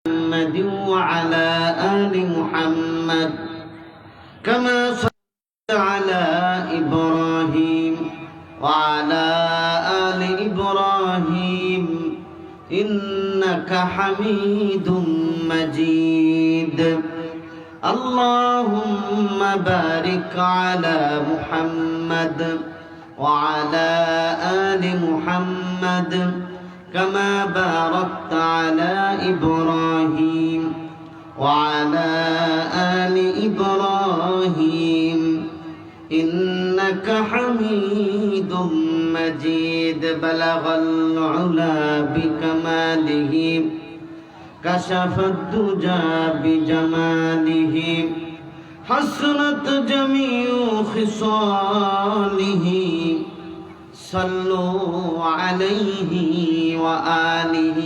محمد وعلى آل محمد كما صليت على إبراهيم وعلى آل إبراهيم إنك حميد مجيد اللهم بارك على محمد وعلى آل محمد كما باركت على إبراهيم وعلى آل إبراهيم إنك حميد مجيد بلغ العلا بكماله كشف الدجى بجماله حسنت جميع خصاله صلوا عليه وآله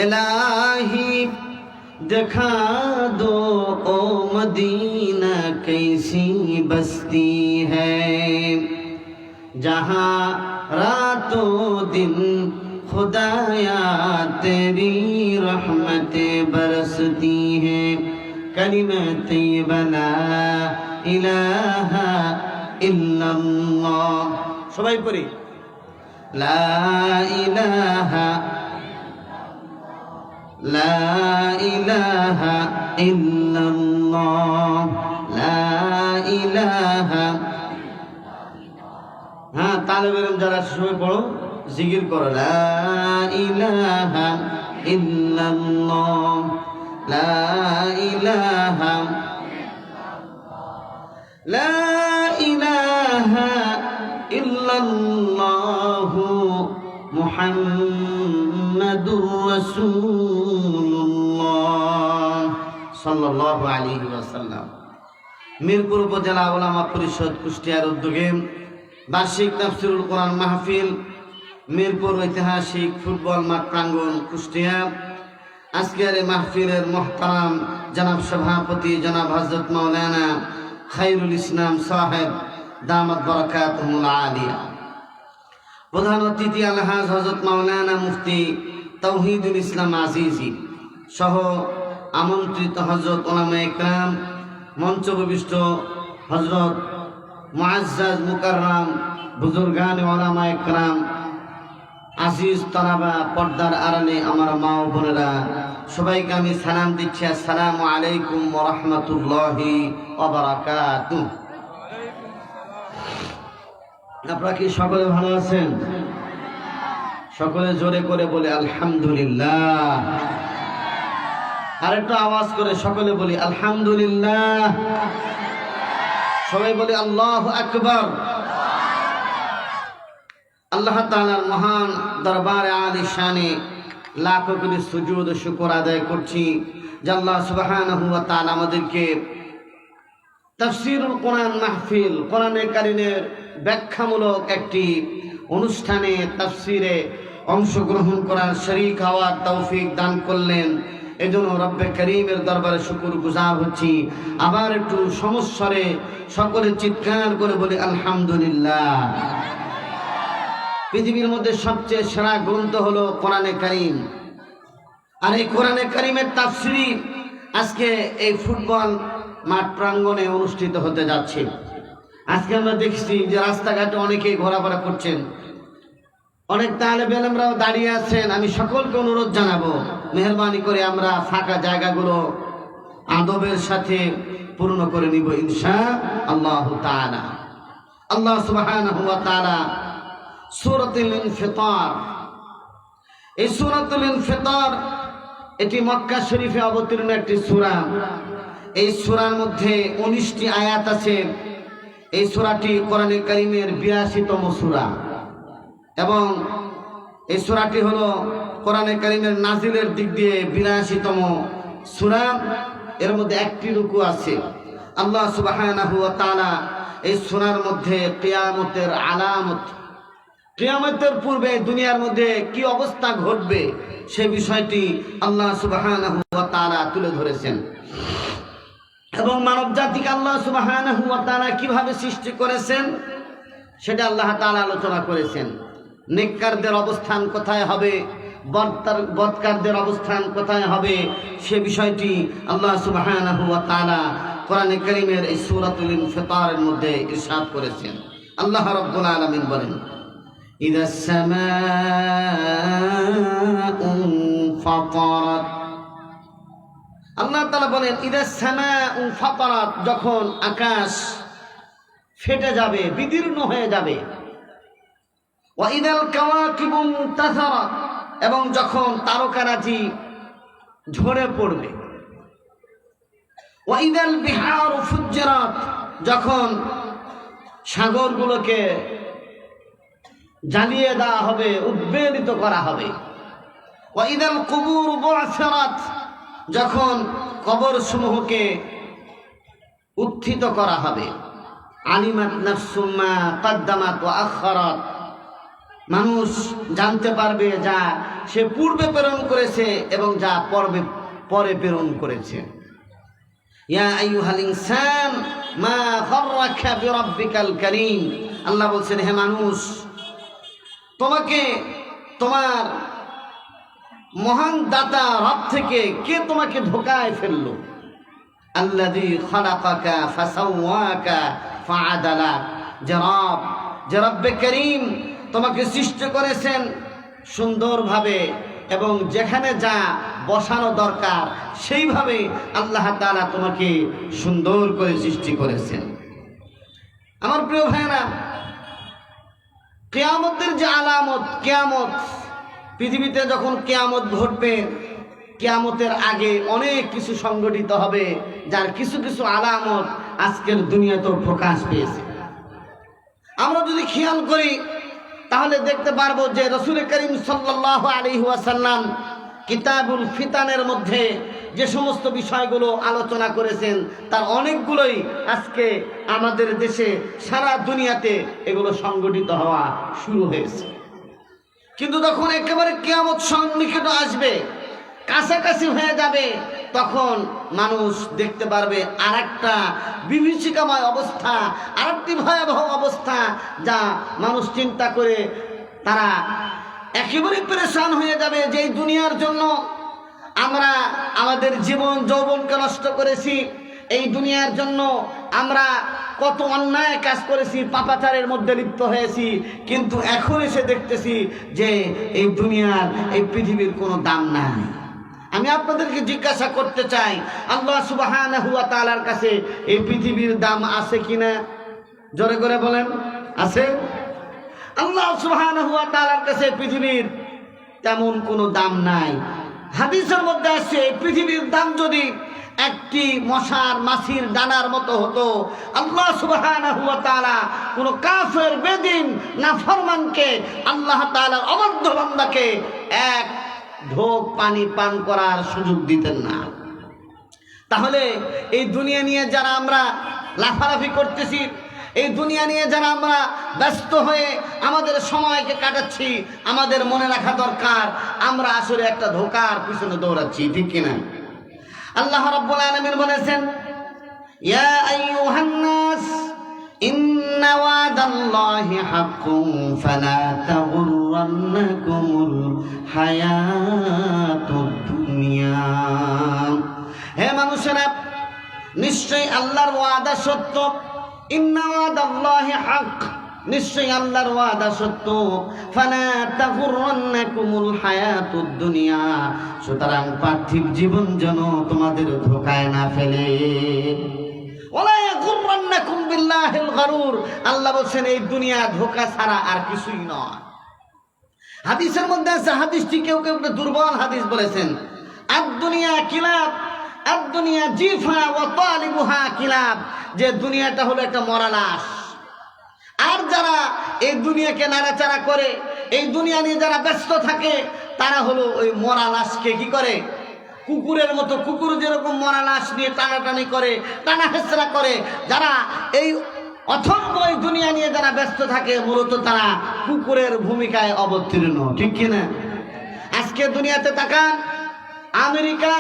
इलाही दिखा दो ओ मदीना कैसी बस्ती है जहाँ रातों दिन खुदाया तेरी रहमतें बरसती हैं कलिमत तय्यबा ला इलाहा इल्लल्लाह सबाई पढ़ी ला इलाहा لا إله إلا الله لا إله हाँ तालिब इल्म যারা সবাই পড়ো জিকির করো লা ইলাহা ইল্লাল্লাহ লা ইলাহা লা ইলাহা ইল্লাল্লাহ মুহাম্মাদুর রাসূলুল্লাহ সাল্লাল্লাহু আলাইহি ওয়াসাল্লাম। মিরপুর উপজেলা উলামা পরিষদ কুষ্টিয়ার উদ্যোগে বার্ষিক তাফসীরুল কোরআন মাহফিল মিরপুর ঐতিহাসিক ফুটবল মাঠ প্রাঙ্গণ কুষ্টিয়া। আজকের এই মাহফিলের মুহতারাম জনাব সভাপতি জনাব হযরত মাওলানা খায়রুল ইসলাম সাহেব দামাত বারাকাতুহুল আলিয়া, প্রধান অতিথি আলহাজ হযরত মাওলানা মুফতি তাওহীদুল ইসলাম আজিজি সহ আমন্ত্রিত হযরত উলামায়ে ইকরাম, মঞ্চবিষ্ট হযরত মুআজ্জাজ মুকাররম বুজুর্গান উলামায়ে ইকরাম, আজিজ তালাবা, পর্দার আড়ালে আমার মা ও বোনেরা, সবাইকে আমি সালাম দিচ্ছি। আসসালামু আলাইকুম ওয়া রাহমাতুল্লাহি ওয়া বারাকাতুহু। আপনারা কি সকলে ভালো আছেন? সকলে জোরে করে বলে আলহামদুলিল্লাহ। আরেকটু আওয়াজ করে সকলে বলি আলহামদুলিল্লাহ। সবাই বলি আল্লাহু আকবার। আল্লাহ তাআলার মহান দরবারে আলিশানে লাখো কোটি সুজুদ ও শুকর আদায় করছি যে আল্লাহ সুবহানাহু ওয়া তাআলা আমাদেরকে তাফসীরুল কোরআন মাহফিল, কোরআনে কারীমের ব্যাখ্যামূলক একটি অনুষ্ঠানে তাফসীরে অংশগ্রহণ করার শরীক হওয়ার তৌফিক দান করলেন। এজন্য রব্বে করিমের দরবারে শুকর গুজার হচ্ছি। আবার একটু সমস্বরে সকলে চিৎকার করে বলি আলহামদুলিল্লাহ। পৃথিবীর মধ্যে সবচেয়ে সেরা গ্রন্থ হলো কোরআনে কারীম, আর এই কোরআনে কারীমের তাফসীর আজকে এই ফুটবল মাঠ প্রাঙ্গণে অনুষ্ঠিত হতে যাচ্ছে। আজকে আমরা দেখছি যে রাস্তাঘাটে অনেকেই ঘোরাফেরা করছেন, অনেক তালেব ইলমরাও দাঁড়িয়ে আছেন। আমি সকলকে অনুরোধ জানাবো, মেহেরবানি করে আমরা ফাঁকা জায়গাগুলো আদবের সাথে পূর্ণ করে নিব ইনশাআল্লাহ তাআলা। আল্লাহ সুবহানাহু ওয়া তাআলা সূরাতুল ইনফিতার, এই সূরাতুল ইনফিতার এটি মক্কা শরীফে অবতীর্ণ একটি সূরা। এই সূরার মধ্যে 19টি আয়াত আছে। এই সূরাটি কোরআনে কারীমের 82তম সূরা এবং এই সূরাটি হলো কোরআনে কারীমের নাজিলের দিক দিয়ে 82তম সূরা। এর মধ্যে একটি রুকু আছে। আল্লাহ সুবহানাহু ওয়া তাআলা এই সূরার মধ্যে কিয়ামতের আলামত, কিয়ামতের পূর্বে দুনিয়ার মধ্যে কি অবস্থা ঘটবে সে বিষয়টি আল্লাহ সুবহানাহু ওয়া তাআলা তুলে ধরেছেন এবং মানব জাতিকে আল্লাহ সুবহানাহু ওয়া তাআলা কিভাবে সৃষ্টি করেছেন সেটা আল্লাহ তাআলা আলোচনা করেছেন। নেককারদের অবস্থান কোথায় হবে, বদকারদের অবস্থান কোথায় হবে সে বিষয়টি আল্লাহ সুবহানাহু ওয়া তাআলা কোরআনে কারীমের এই সূরাতুল ইনফিতারের মধ্যে ইরশাদ করেছেন। আল্লাহ রাব্বুল আলামিন বলেন, ইযাস সামাউ ফাতারাত। আল্লাহ তাআলা বলেন, ইযাস সামাউ ফাতারাত, যখন আকাশ ফেটে যাবে, বিদীর্ণ হয়ে যাবে। ওয়া ইযাল কাওয়াকিবু ইনতাসারাত, এবং যখন তারকারাজি ঝরে পড়বে। ওয়া ইযাল বিহারু ফুজ্জিরাত, যখন সাগরগুলোকে জ্বালিয়ে দেওয়া হবে, উদ্বেলিত করা হবে। ওয়া ইযাল কুবুর বু'সিরাত, যখন কবরসমূহকে উত্থিত করা হবে। আলিমাত নাফসুম মা কদ্দামাত ওয়া আখারাত, মানুষ জানতে পারবে যা সে পূর্বে প্রেরণ করেছে এবং যা পরে প্রেরণ করেছে। ইয়া আইয়ুহাল ইনসান মা গাররাকা বিরাব্বিকাল কারীম, আল্লাহ বলছেন, হে মানুষ, তোমাকে তোমার মহান দাতা রব থেকে কে তোমাকে ধোঁকায় ফেললো? আল্লাযী খালাকাকা ফাসাওয়াকা ফাআদালাক, যে রব্বে করিম তোমাকে সৃষ্টি করেছেন সুন্দরভাবে এবং যেখানে যা বসানো দরকার সেইভাবে আল্লাহ তাআলা তোমাকে সুন্দর করে সৃষ্টি করেছেন। আমার প্রিয় ভাইরা, কিয়ামতের যে আলামত, কিয়ামত, পৃথিবীতে যখন কিয়ামত ঘটবে, কিয়ামতের আগে অনেক কিছু সংগঠিত হবে, যার কিছু কিছু আলামত আজকের দুনিয়াতেও প্রকাশ পেয়েছে। আমরা যদি খেয়াল করি তাহলে দেখতে পারবো যে রাসূল করিম সাল্লাল্লাহু আলাইহি ওয়াসাল্লাম কিতাবুল ফিতানের মধ্যে যে সমস্ত বিষয়গুলো আলোচনা করেছেন তার অনেকগুলোই আজকে আমাদের দেশে, সারা দুনিয়াতে এগুলো সংগঠিত হওয়া শুরু হয়েছে। কিন্তু যখন একেবারে কিয়ামত সন্নিকটে আসবে, কাছাকাছি হয়ে যাবে, তখন মানুষ দেখতে পারবে আরেকটা বিভীষিকাময় অবস্থা, আরেকটি ভয়াবহ অবস্থা, যা মানুষ চিন্তা করে তারা একেবারে পেরেশান হয়ে যাবে। যে এই দুনিয়ার জন্য আমরা আমাদের জীবন যৌবনকে নষ্ট করেছি, এই দুনিয়ার জন্য আমরা কত অন্যায় কাজ করেছি, পাপাচারের মধ্যে লিপ্ত হয়েছি, কিন্তু এখন এসে দেখতেছি যে এই দুনিয়ার, এই পৃথিবীর কোনো দাম নাই। আমি আপনাদেরকে জিজ্ঞাসা করতে চাই, আল্লাহ সুবহানাহু ওয়া তাআলার কাছে এই পৃথিবীর দাম আছে কিনা? জোরে করে বলেন, আছে? আল্লাহ সুবহানাহু ওয়া তাআলার কাছে পৃথিবীর তেমন কোনো দাম নাই। হাদিসের মধ্যে আছে, পৃথিবীর দাম যদি একটি মশার মাছির দানার মতো হতো, আল্লাহ সুবহানাহু ওয়া তাআলা কোন কাফের, বেদিন, নাফরমানকে, আল্লাহ তাআলার অবাধ্য বান্দাকে এক ঢোক পানি পান করার সুযোগ দিতেন না। তাহলে এই দুনিয়া নিয়ে যারা আমরা লাফালাফি করতেছি, এই দুনিয়া নিয়ে যারা আমরা ব্যস্ত হয়ে আমাদের সময়কে কাটাচ্ছি, আমাদের মনে রাখা দরকার আমরা আসলে একটা ধোঁকার পিছনে দৌড়াচ্ছি, ঠিক কিনা? আল্লাহ রাব্বুল আলামিন বলেছেন, ইয়া আইয়ুহান নাস ইন্না ওয়াদাল্লাহি হাক্কুন ফালা তাগুররান্নাকুমুল হায়াতুদ দুনিয়া। হে মানুষেরা, নিশ্চয়ই আল্লাহর ওয়াদা সত্য। ইন্না ওয়াদাল্লাহি হক, নিশ্চয়ই আল্লাহর ওয়াদা সত্য। ফালা তাগুররান্নাকুমুল হায়াতুদ দুনিয়া, সুতরাং পার্থিব জীবন যেন তোমাদের ধোঁকায় না ফেলে। ওয়ালা ইয়াগুররান্নাকুম বিল্লাহিল গারুর, আল্লাহ বলেন এই দুনিয়া ধোঁকা ছাড়া আর কিছুই নয়। হাদিসের মধ্যে আছে, হাদিসটি কেউ কেউ দুর্বল হাদিস বলেছেন, আদ দুনিয়া কিলাব, আদ দুনিয়া জিফা ওয়া তালিবুহা কিলাব, যে দুনিয়াটা হলো একটা মরা লাশ। আর যারা এই দুনিয়াকে নাড়াচাড়া করে, এই দুনিয়া নিয়ে যারা ব্যস্ত থাকে, তারা হলো ওই মরা লাশকে কি করে, কুকুরের মতো, কুকুর যেরকম মরা লাশ নিয়ে টানাটানি করে, টানা হেঁচড়া করে, যারা এই অথর্ব এই দুনিয়া নিয়ে যারা ব্যস্ত থাকে, মূলত তারা কুকুরের ভূমিকায় অবতীর্ণ, ঠিক কিনা? আজকে দুনিয়াতে তাকান, আমেরিকা,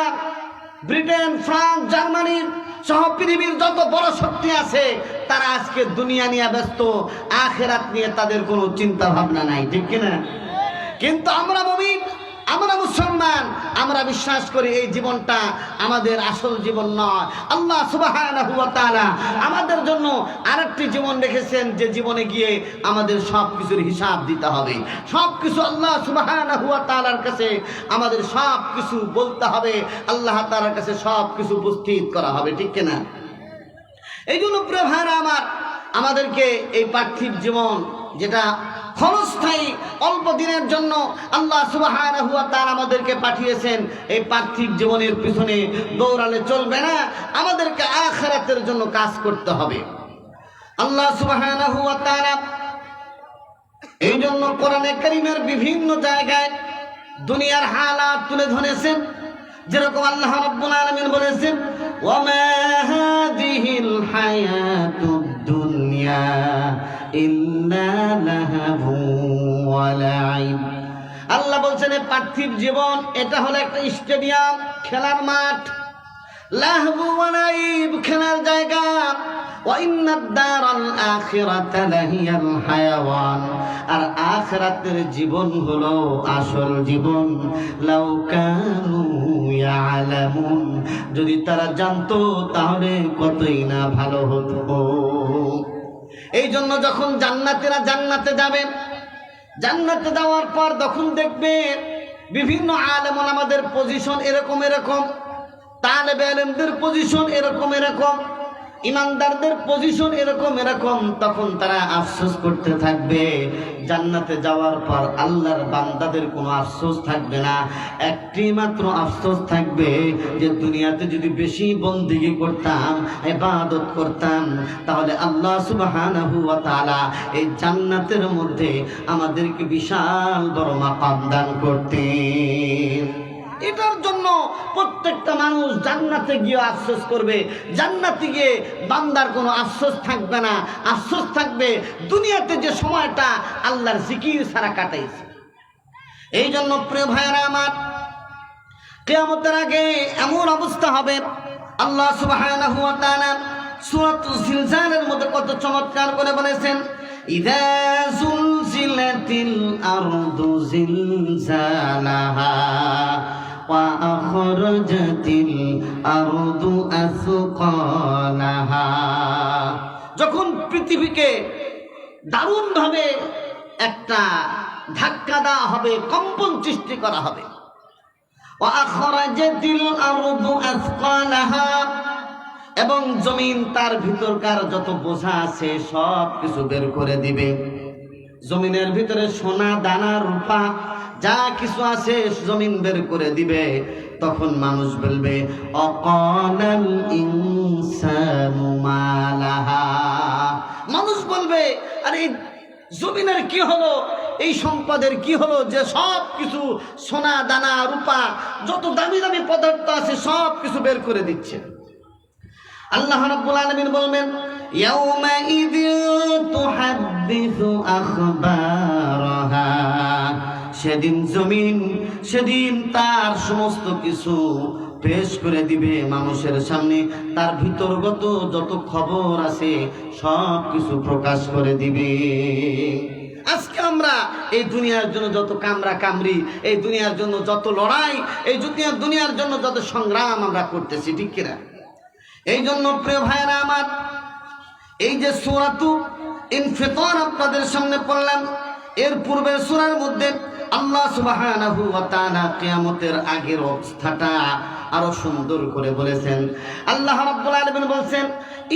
ব্রিটেন, ফ্রান্স, জার্মানি সহ পৃথিবীর যত বড় শক্তি আছে, তারা আজকে দুনিয়া নিয়ে ব্যস্ত, আখিরাত নিয়ে তাদের কোনো চিন্তা ভাবনা নাই, ঠিক কিনা? কিন্তু আমরা মুমিন, আমরা মুসলমান, আমরা বিশ্বাস করি এই জীবনটা আমাদের আসল জীবন নয়। আল্লাহ সুবহানাহু ওয়া তাআলা আমাদের জন্য আরেকটি জীবন রেখেছেন, যে জীবনে গিয়ে আমাদের সব কিছুর হিসাব দিতে হবে। সব কিছু আল্লাহ সুবহানাহু ওয়া তাআলার কাছে আমাদের সব কিছু বলতে হবে, আল্লাহ তাআলার কাছে সব কিছু উপস্থিত করা হবে, ঠিক কিনা? এই জন্য প্রিয় ভাইরা আমার, আমাদেরকে এই পার্থিব জীবন যেটা ক্ষণস্থায়ী অল্প দিনের জন্য আল্লাহ সুবহানাহু ওয়া তাআলা আমাদেরকে পাঠিয়েছেন, এই পার্থিব জীবনের পিছনে দৌড়ালে চলবে না, আমাদেরকে আখিরাতের জন্য কাজ করতে হবে। আল্লাহ সুবহানাহু ওয়া তাআলা এই জন্য কোরআনে কারীমের বিভিন্ন জায়গায় দুনিয়ার হালাত তুলে ধরেছেন। যেরকম আল্লাহ রাব্বুল আলামিন বলেছেন, ওয়া মা হাযিহিল হায়াতুদ দুনিয়া ইল্লা লাহবু ওয়া লাইব। আল্লাহ বলছেন এই পার্থিব জীবন এটা হলো একটা স্টেডিয়াম, খেলার মাঠ, লাহবু ওয়া লাইব খেলার জায়গা, ওয়া ইন্নাদ দারাল আখিরাতা লাহিয়াল হায়াওয়ান, আর আখিরাতের জীবন হলো আসল জীবন। লাউ কানু ইয়ালামুন, যদি তারা জানতো তাহলে কতই না ভালো হতো। এই জন্য যখন জান্নাতীরা জান্নাতে যাবে, জান্নাতে যাওয়ার পর তখন দেখবে বিভিন্ন আলেম ওলামাদের পজিশন এরকম এরকম, তালেবে ইলমদের পজিশন এরকম এরকম, ইমানদারদের পজিশন এরকম এরকম। তখন তারা আফসোস করতে থাকবে। জান্নাতে যাওয়ার পর আল্লাহর বান্দাদের কোনো আফসোস থাকবে না, একটি মাত্র আফসোস থাকবে যে দুনিয়াতে যদি বেশি বন্দেগী করতাম, ইবাদত করতাম, তাহলে আল্লাহ সুবহানাহু ওয়া তাআলা এই জান্নাতের মধ্যে আমাদেরকে বিশাল বড় মাকাম দান করতেন। এটার জন্য প্রত্যেকটা মানুষ জান্নাতে গিয়ে আফসোস করবে। জান্নাতে গিয়ে বান্দার কোনো আফসোস থাকবে না, আফসোস থাকবে দুনিয়াতে যে সময়টা আল্লাহর জিকির ছাড়া কাটাইছে। এই জন্য প্রিয় ভাইরা আমার, কিয়ামতের আগে এমন অবস্থা হবে, আল্লাহ সুবহানাহু ওয়া তাআলা সূরাতুল জিলজালের মধ্যে কত চমৎকার করে বলেছেন, ইযা যুলজিলাতিল আরদু জিলজালাহা ওয়া আখরাজাতিল আরদু আসকালাহা। যখন পৃথিবীকে দারুণভাবে একটা ধাক্কা দেওয়া হবে, কম্পন সৃষ্টি করা হবে, ওয়া আখরাজাতিল আরদু আসকালাহা, এবং জমিন তার ভিতরকার যত বোঝা আছে সব কিছু বের করে দিবে। জমিনের ভিতরে সোনা দানা রূপা যা কিছু আছে জমিন বের করে দিবে। তখন মানুষ বলবে, অকালাল ইনসানু মা লাহা, মানুষ বলবে, আরে জমিনের কি হলো, এই সম্পদের কি হলো যে সব কিছু সোনা দানা রূপা যত দামি দামি পদার্থ আছে সব কিছু বের করে দিচ্ছে। আল্লাহ রাব্বুল আলামিন বলবেন, ইয়াউমাইযিন তুহাদ্দিসু আখবারাহা, সেদিন জমিন সেদিন তার সমস্ত কিছু পেশ করে দিবে মানুষের সামনে, তার ভিতরগত যত খবর আছে সব কিছু প্রকাশ করে দিবে। আজকে আমরা এই দুনিয়ার জন্য যত কামরা কামরি, এই দুনিয়ার জন্য যত লড়াই, এই দুনিয়ার জন্য যত সংগ্রাম আমরা করতেছি, ঠিক কিনা? এই জন্য প্রিয় ভাইরা আমার, এই যে সূরাতুল ইনফিতার আপনাদের সামনে পড়লাম, এর পূর্বের সূরার মধ্যে আল্লাহ সুবহানাহু ওয়া তাআলা কিয়ামতের আগের অবস্থাটা আরো সুন্দর করে বলেছেন। আল্লাহ রাব্বুল আলামিন বলেন,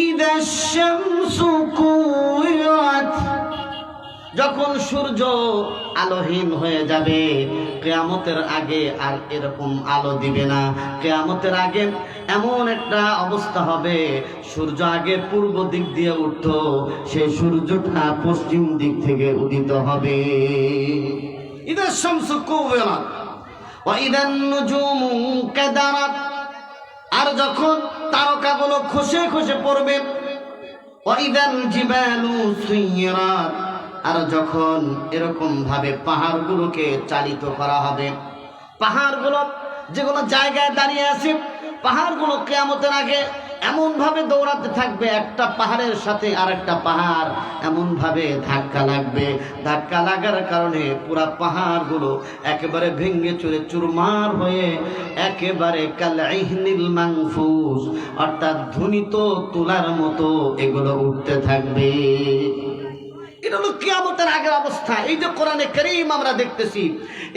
ইদাশ শামসু কুওয়াত, যখন সূর্য আলোহীন হয়ে যাবে, কিয়ামতের আগে আর এরকম আলো দিবে না। কিয়ামতের আগে এমন একটা অবস্থা হবে, সূর্য আগে পূর্ব দিক দিয়ে উঠতো, সেই সূর্যটা পশ্চিম দিক থেকে উদিত হবে। ইদাশ শামসু কুওয়াত ওয়া ইদান নুজুমু কাদারাত, আর যখন তারকাগুলো খসে খসে পড়বে, ওয়া ইদাল জিবালু সুইরাত, আর যখন এরকম ভাবে পাহাড়গুলোকে চালিত করা হবে, পাহাড়গুলো যেগুলো জায়গায় দাঁড়িয়ে আছে, পাহাড়গুলো কিয়ামতের আগে এমন ভাবে দৌড়াতে থাকবে, একটা পাহাড়ের সাথে আরেকটা পাহাড় এমন ভাবে ধাক্কা লাগবে, ধাক্কা লাগার কারণে পুরা পাহাড়গুলো একেবারে ভেঙে চুরে চুরমার হয়ে একেবারে কালইহনিল মানফুস অর্থাৎ ধ্বনিত তুলার মতো এগুলো উঠতে থাকবে। এটা হলো কিয়ামতের আগের অবস্থা। এই যে কোরআনে কারীম আমরা দেখতেছি,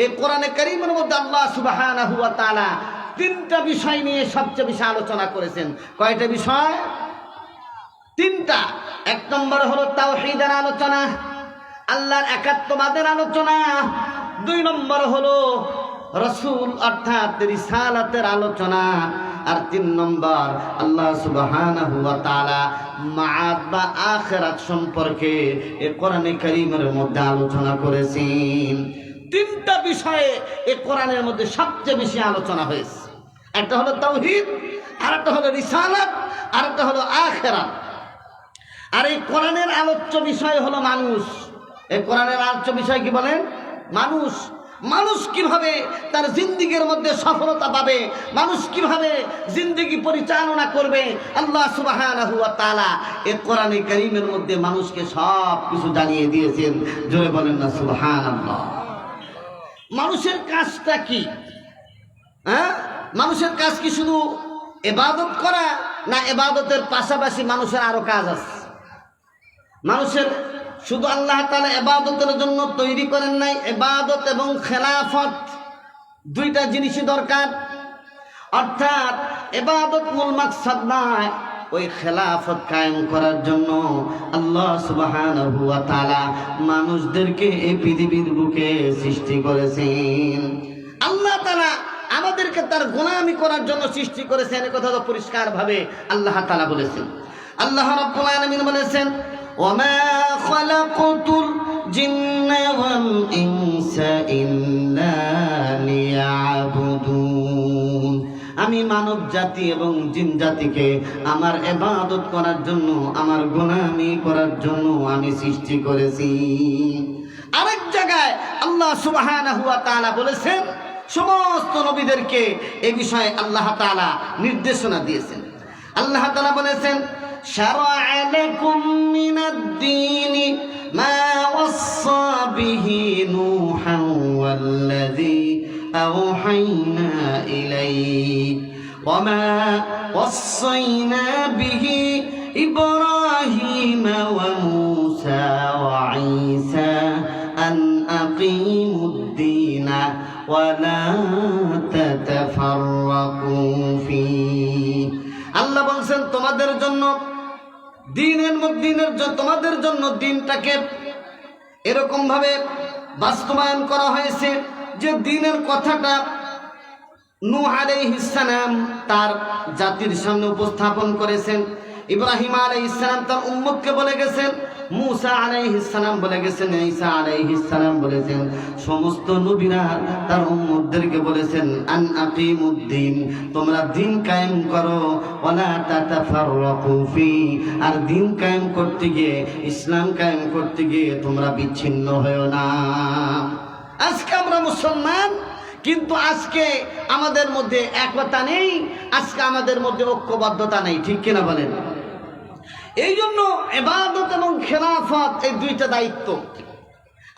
এই কোরআনে কারীমের মধ্যে আল্লাহ সুবহানাহু ওয়া তাআলা তিনটা বিষয় নিয়ে সবচেয়ে বেশি আলোচনা করেছেন। কয়টা বিষয়? তিনটা। এক নম্বর হলো তাওহীদের আলোচনা, আল্লাহর একাত্মবাদের আলোচনা। দুই নম্বর হলো রাসূল অর্থাৎ রিসালাতের আলোচনা। আর তিন নম্বর আল্লাহ সুবহানাহু ওয়া তাআলা মাআদ বা আখিরাত সম্পর্কে এই কোরআনে কারীমের মধ্যে আলোচনা করেছেন। তিনটা বিষয়ে এই কোরআনের মধ্যে সবচেয়ে বেশি আলোচনা হয়েছে। একটা হলো তাওহীদ, আরেকটা হলো রিসালাত, আরেকটা হলো আখিরাত। আর এই কোরআনের আলোচ্য বিষয় হলো মানুষ। এই কোরআনের আলোচ্য বিষয় কি বলেন? মানুষ। মানুষ কিভাবে তার জিন্দেগির মধ্যে সফলতা পাবে, মানুষ কিভাবে জিন্দেগি পরিচালনা করবে, আল্লাহ সুবহানাহু ওয়া তাআলা এই কোরআনে কারীমের মধ্যে মানুষকে সব কিছু জানিয়ে দিয়েছেন। জোরে বলেন না সুবহানাল্লাহ। মানুষের কাজটা কি? মানুষের কাজ কি শুধু ইবাদত করা, না ইবাদতের পাশাপাশি মানুষের আরো কাজ আছে? মানুষের শুধু আল্লাহ তাআলা ইবাদতের জন্য তৈরি করেন নাই, ইবাদত এবং খেলাফত দুইটা জিনিসই দরকার। অর্থাৎ ইবাদত মূল মাকসাদ নয়, ওই খেলাফত কায়েম করার জন্য আল্লাহ সুবহানাহু ওয়া তাআলা মানুষদেরকে এই পৃথিবীর বুকে সৃষ্টি করেছেন। আল্লাহ তাআলা আমাদেরকে তার গোলামি করার জন্য সৃষ্টি করেছেন। এই কথা তো পরিষ্কার ভাবে আল্লাহ তাআলা বলেছেন। আল্লাহ রাব্বুল আলামিন বলেছেন, ওয়ামা খালাকতুল জিন্না ওয়াল ইনসা ইল্লা লিয়াবুদুন। আমি মানব জাতি এবং জিন জাতিকে আমার ইবাদত করার জন্য, আমার গোলামি করার জন্য আমি সৃষ্টি করেছি। আরেক জায়গায় আল্লাহ সুবহানাহু ওয়া তাআলা বলেছেন, সমস্ত নবীদেরকে এই বিষয়ে আল্লাহ তাআলা নির্দেশনা দিয়েছেন। আল্লাহ তাআলা বলেছেন, শারা'a লাকুম মিনাদ-দীনি মা ওয়াসসা বিহি নূহান ওয়াল্লাযী আওহাইনা ইলাইক ওয়া মা ওয়াসাইনা বিহি ইব্রাহিমা ওয়া মূসা ওয়া ঈসা আন আকিমুদ-দীনা ওয়ালা তাতাফাররাকু ফীহি। আল্লাহ বলছেন, তোমাদের জন্য তোমাদের জন্য দিনটাকে এরকম ভাবে বাস্তবায়ন করা হয়েছে যে দিনের কথাটা নূহ আলাইহিস সালাম তার জাতির সামনে উপস্থাপন করেছেন, ইব্রাহিম আলাইহিস সালাম তার উম্মতকে বলে গেছেন, মূসা আলাইহিস সালাম বলে গেছেন, ঈসা আলাইহিস সালাম বলেছেন, সমস্ত নবীরা তার উম্মতদেরকে বলেছেন, আন আকিমুদ্দিন, তোমরা দিন কায়েম করো, ওয়ালা তাতাফাররাকু ফি, আর দিন কায়েম করতে গিয়ে, ইসলাম কায়েম করতে গিয়ে তোমরা বিচ্ছিন্ন হয়ো না। আজকে আমরা মুসলমান, কিন্তু আজকে আমাদের মধ্যে একতা নেই, আজকে আমাদের মধ্যে ঐক্যবদ্ধতা নেই, ঠিক কিনা বলেন? এই জন্য ইবাদত এবং খেলাফত এই দুইটা দায়িত্ব।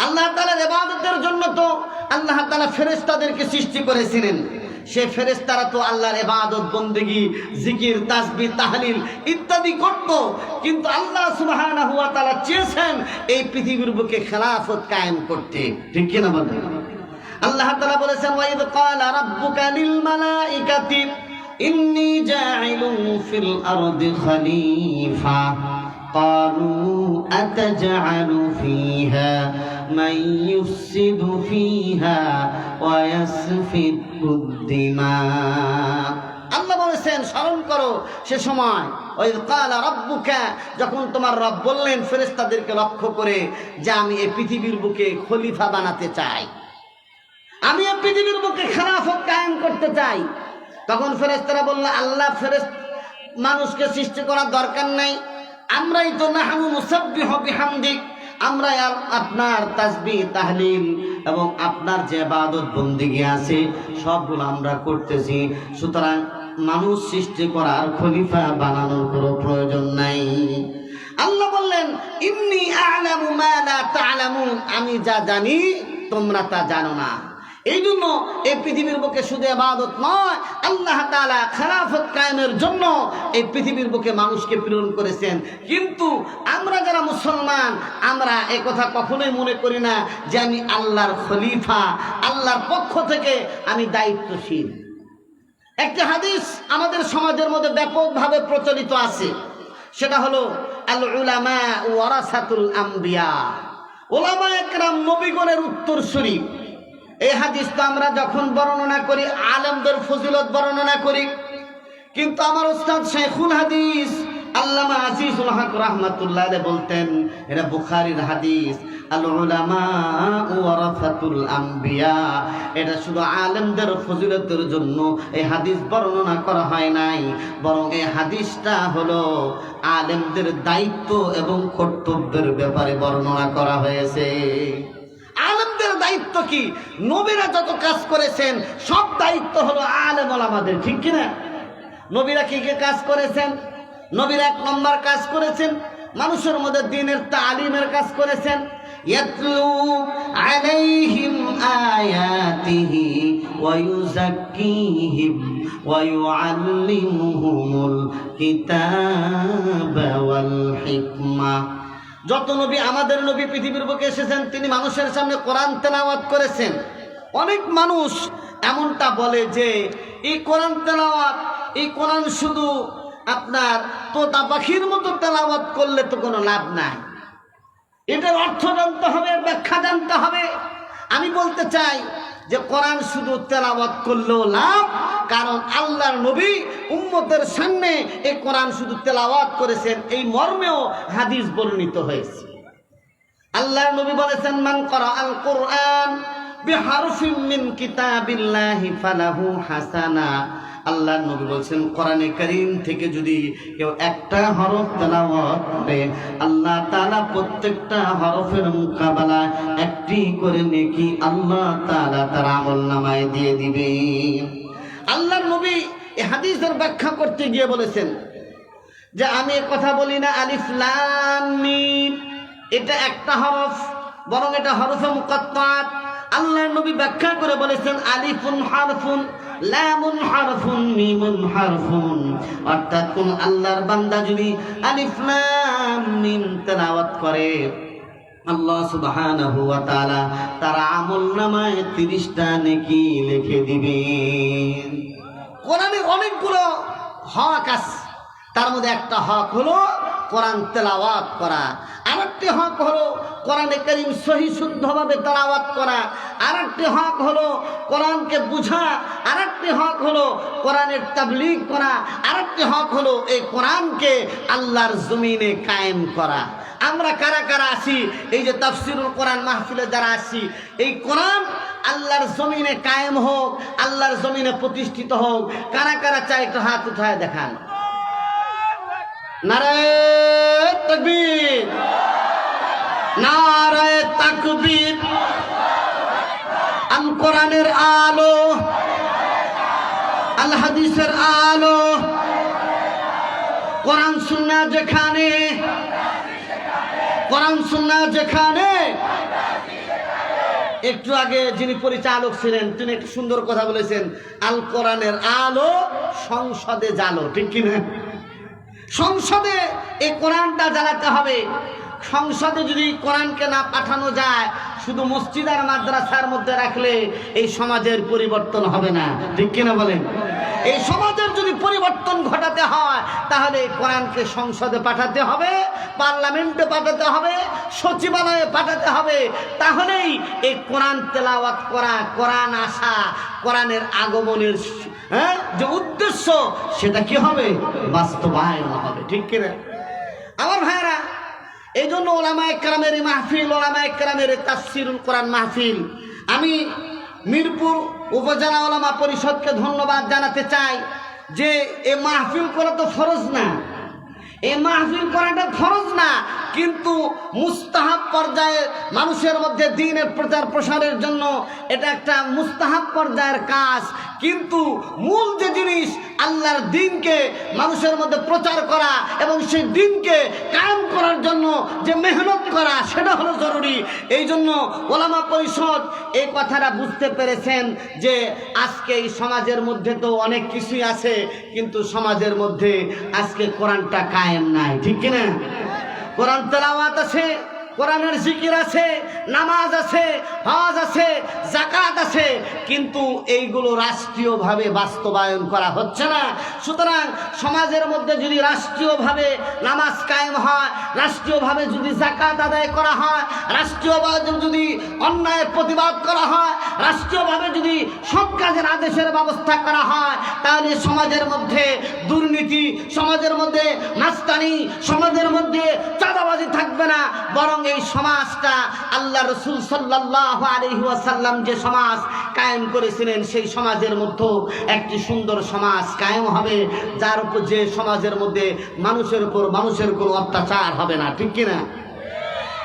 আল্লাহ তাআলার ইবাদতের জন্য তো আল্লাহ তাআলা ফেরেশতাদেরকে সৃষ্টি করেছিলেন। সে ফেরেশতারা তো আল্লাহর ইবাদত, বন্দেগী, জিকির, তাসবিহ, তাহলিল ইত্যাদি করত, কিন্তু আল্লাহ সুবহানাহু ওয়া তাআলা চেয়েছেন এই পৃথিবীর বুকে খেলাফত কায়েম করতে, ঠিক কিনা বলেন? আল্লাহ তাআলা বলেছেন, ওয়া ইয ক্বালা রাব্বুকা লিল মালাইকাতি ইন্নী জাইলুন ফিল আরদি খলিফা ক্বালু আতাজআলু ফিহা মান ইউফসিদু ফিহা ওয়া ইয়াসফিকুদ দিমা। আল্লাহ বলেছেন, স্মরণ করো সে সময়, ওই ক্বালা রাব্বুকা, যখন তোমার রব বললেন ফেরেশতাদেরকে লক্ষ্য করে যে আমি এই পৃথিবীর বুকে খলিফা বানাতে চাই, আমি এই পৃথিবীর বুকে খেলাফত কায়েম করতে চাই। তখন ফেরেশতারা বলল, আল্লাহ মানুষকে সৃষ্টি করার দরকার নাই, আমরাই তো নাহনু নুসাব্বিহু বিহামদিক, আমরা আপনার তাসবিহ, তাহলিল এবং আপনার যে ইবাদত বন্দেগী আছে সবগুলো আমরা করতেছি। সুতরাং মানুষ সৃষ্টি করার খলিফা বানানোর কোনো প্রয়োজন নাই। আল্লাহ বললেন ইন্নী আ'লামু মা লা তা'লামুন, আমি যা জানি তোমরা তা জানো না। এই জন্য এই পৃথিবীর বুকে শুধু ইবাদত নয়, আল্লাহ তাআলা খেলাফত কায়েমের জন্য এই পৃথিবীর বুকে মানুষকে প্রেরণ করেছেন। কিন্তু আমরা যারা মুসলমান, আমরা এই কথা কখনোই মনে করি না যে আমি আল্লাহর খলিফা, আল্লাহর পক্ষ থেকে আমি দায়িত্বশীল। একটা হাদিস আমাদের সমাজের মধ্যে ব্যাপকভাবে প্রচলিত আছে, সেটা হলো আল উলামা ওয়ারাসাতুল আম্বিয়া, ওলামা একরাম নবীগণের উত্তরসূরি। এই হাদিস তো আমরা যখন বর্ণনা করি আলেমদের ফজিলত বর্ণনা করি, কিন্তু আমার উস্তাদ শাইখুল হাদিস আল্লামা আজিজুল হক রাহমাতুল্লাহ আলাইহি বলতেন এটা বুখারীর হাদিস, আল উলামা ওয়ারাসাতুল আম্বিয়া। এটা শুধু আলেমদের ফজিলতের জন্য এই হাদিস বর্ণনা করা হয় নাই, বরং এই হাদিসটা হলো আলেমদের দায়িত্ব এবং কর্তব্যের ব্যাপারে বর্ণনা করা হয়েছে। আলেমদের দায়িত্ব কি? নবীরা যত কাজ করেছেন সব দায়িত্ব হলো আলেম ওলামাদের, ঠিক কিনা? নবীরা কি কি কাজ করেছেন? নবীরা এক নম্বর কাজ করেছেন মানুষের মধ্যে দ্বীনের তালিমের কাজ করেছেন। ইয়াতলু আলাইহিম আয়াতিহি ওয়া ইউযাক্কিহিম ওয়া ইউআল্লিমুহুমুল কিতাবা ওয়াল হিকমা। যত নবী, আমাদের নবী পৃথিবীর বুকে এসেছেন, তিনি মানুষের সামনে কোরআন তেলাওয়াত করেছেন। অনেক মানুষ এমনটা বলে যে এই কোরআন তেলাওয়াত, এই কোরআন শুধু আপনার তোতা পাখির মতো তেলাওয়াত করলে তো কোনো লাভ নাই, এটার অর্থ জানতে হবে, ব্যাখ্যা জানতে হবে। আমি বলতে চাই যে কোরআন শুধু তেলাওয়াত করলেও লাভ, কারণ আল্লাহর নবী উম্মতের সামনে এই কোরআন শুধু তেলাওয়াত করেছেন, এই মর্মেও হাদিস বর্ণিত হয়েছে। আল্লাহর নবী বলেছেন মান ক্বারা আল কোরআন বিহারফিন মিন কিতাবিল্লাহি ফালাহু হাসানা। আল্লাহর নবী বলেছেন কোরআনে কারীম থেকে যদি কেউ একটা হরফ তেলাওয়াত করে, আল্লাহ তাআলা প্রত্যেকটা হরফের মোকাবেলায় একটি করে নেকি আল্লাহ তাআলা তার আমলনামায় দিয়ে দিবে। আল্লাহর নবী এই হাদিসের ব্যাখ্যা করতে গিয়ে বলেছেন যে আমি কথা বলি না আলিফ লাম মিম এটা একটা হরফ, বরং এটা হরফে মুকাত্তাত। আল্লাহর নবী ব্যাখ্যা করে বলেছেন আলিফুন হারফুন লামুন হারফুন মিমুন হারফুন। অর্থাৎ কোন আল্লাহর বান্দা যদি আলিফ লাম মিম তেলাওয়াত করে, আল্লাহ সুবহানাহু ওয়া তাআলা তার আমলনামায় 30টা নেকি লিখে দিবেন। কোরআনে অনেকগুলো হক আছে, তার মধ্যে একটা হক হলো কোরআন তেলাওয়াত করা, আরেকটি হক হলো কোরআনে কারীম সহি শুদ্ধভাবে তেলাওয়াত করা, আরেকটি হক হলো কোরআনকে বোঝা, আরেকটি হক হলো কোরআনের তাবলীগ করা, আরেকটি হক হলো এই কোরআনকে আল্লাহর জমিনে কায়েম করা। আমরা কারা কারা আছি এই যে তাফসীরুল কোরআন মাহফিলে যারা আছি, এই কোরআন আল্লাহর জমিনে কায়েম হোক, আল্লাহর জমিনে প্রতিষ্ঠিত হোক, কারা কারা চায় একটু হাত উঠায় দেখান। নারায়ে তাকবীর, নারায়ে তাকবীর। আল কোরআনের আলো, আল হাদিসের আলো, কোরআন সুন্নাহ যেখানে, কোরআন সুন্নাহ যেখানে। একটু আগে যিনি পরিচালক ছিলেন তিনি একটু সুন্দর কথা বলেছেন, আল কোরআনের আলো সংসদে জ্বালো, ঠিক কিনা? সংসদে এই কোরআনটা জ্বালাতে হবে। সংসদে যদি কোরআনকে না পাঠানো যায়, শুধু মসজিদ আর মাদ্রাসার মধ্যে রাখলে এই সমাজের পরিবর্তন হবে না, ঠিক কিনা বলেন? এই সমাজের যদি পরিবর্তন ঘটাতে হয় তাহলে কোরআনকে সংসদে পাঠাতে হবে, পার্লামেন্টে পাঠাতে হবে, সচিবালয়ে পাঠাতে হবে। তাহলেই এই কোরআন তেলাওয়াত করা, কোরআন আসা, কোরআনের আগমনের যে উদ্দেশ্য সেটা কি হবে? বাস্তবায়ন হবে, ঠিক কিনা? আমার ভাইরা, এই জন্য ওলামায়ে কেরামের মাহফিল, ওলামায়ে কেরামের তাফসীরুল কোরআন মাহফিল, আমি মিরপুর উপজেলা ওলামা পরিষদকে ধন্যবাদ জানাতে চাই যে এই মাহফিল করা তো ফরজ না, এই মাহফিল করাটা ফরজ না, কিন্তু মুস্তাহাব পর্যায়ে মানুষের মধ্যে দ্বীনের প্রচার প্রসারের জন্য এটা একটা মুস্তাহাব পর্যায়ের কাজ। কিন্তু মূল যে জিনিস আল্লাহর দ্বীনকে মানুষের মধ্যে প্রচার করা এবং সেই দ্বীনকে কায়েম করার জন্য যে মেহনত করা সেটা হলো জরুরি। এই জন্য ওলামা পরিষদ এই কথাটা বুঝতে পেরেছেন যে আজকে এই সমাজের মধ্যে তো অনেক কিছুই আছে, কিন্তু সমাজের মধ্যে আজকে কোরআনটা কায়েম নাই, ঠিক কিনা? কোরআন তেলাওয়াত আছে, কোরআনের জিকির আছে, নামাজ আছে, হজ আছে, যাকাত আছে, কিন্তু এইগুলো রাষ্ট্রীয়ভাবে বাস্তবায়ন করা হচ্ছে না। সুতরাং সমাজের মধ্যে যদি রাষ্ট্রীয়ভাবে নামাজ কায়েম হয়, রাষ্ট্রীয়ভাবে যদি যাকাত আদায় করা হয়, রাষ্ট্রীয়ভাবে যদি অন্যায়ের প্রতিবাদ করা হয়, রাষ্ট্রীয়ভাবে যদি সব কাজের আদেশের ব্যবস্থা করা হয়, তাহলে সমাজের মধ্যে দুর্নীতি, সমাজের মধ্যে মাস্তানি, সমাজের মধ্যে চাঁদাবাজি থাকবে না। বরং এই সমাজটা আল্লাহ রাসূল সাল্লাল্লাহু আলাইহি ওয়াসাল্লাম যে সমাজ কায়েম করেছিলেন সেই সমাজের মধ্যে একটি সুন্দর সমাজ কায়েম হবে, যার উপর যে সমাজের মধ্যে মানুষের কোনো অত্যাচার হবে না, ঠিক কিনা?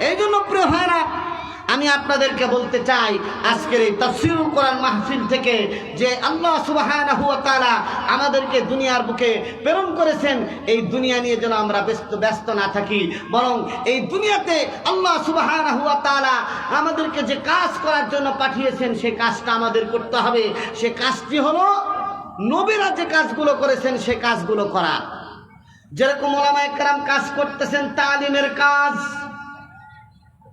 এই জন্য প্রিয় ভাইরা, আমি আপনাদেরকে বলতে চাই আজকের এই তাফসীরুল কোরআন মাহফিল থেকে যে আল্লাহ সুবহানাহু ওয়া তাআলা আমাদেরকে দুনিয়ার বুকে প্রেরণ করেছেন, এই দুনিয়া নিয়ে যেন আমরা ব্যস্ত না থাকি, বরং এই দুনিয়াতে আল্লাহ সুবহানাহু ওয়া তাআলা আমাদেরকে যে কাজ করার জন্য পাঠিয়েছেন সেই কাজটা আমাদের করতে হবে। সে কাজটি হলো নবীরা যে কাজগুলো করেছেন সে কাজগুলো করা। যেরকম ওলামায়ে কেরাম কাজ করতেছেন তালিমের কাজ,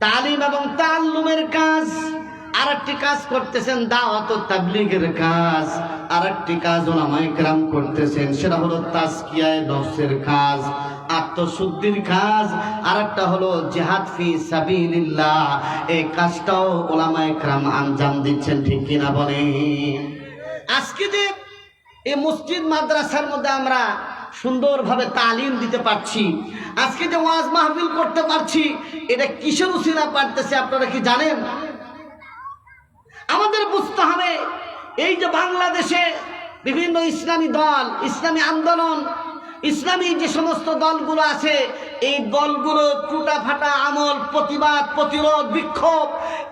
তালিম এবং তাআল্লুমের কাজ, আরেকটি কাজ করতেছেন দাওয়াত ও তাবলীগের কাজ, আরেকটি কাজ উলামায়ে কেরাম করতেছেন সেটা হলো তাজকিয়ায়ে নফসের কাজ, আত্মশুদ্ধির কাজ, আরেকটা হলো জিহাদ ফি সাবিলিল্লাহ। এই কাজটাও উলামায়ে কেরাম আঞ্জাম দিচ্ছেন, ঠিক কিনা বলেন? আজকে যে এই মসজিদ মাদ্রাসার মধ্যে আমরা সুন্দরভাবে তালিম দিতে পারছি, আজকে যে ওয়াজ মাহফিল করতে পারছি, এটা কিসের উসিলা পারতেছে আপনারা কি জানেন? আমাদের বুঝতে হবে এই যে বাংলাদেশে বিভিন্ন ইসলামী দল, ইসলামী আন্দোলন, ইসলামী যে সমস্ত দলগুলো আছে, এই দলগুলো টুটাফাটা আমল, প্রতিবাদ, প্রতিরোধ, বিক্ষোভ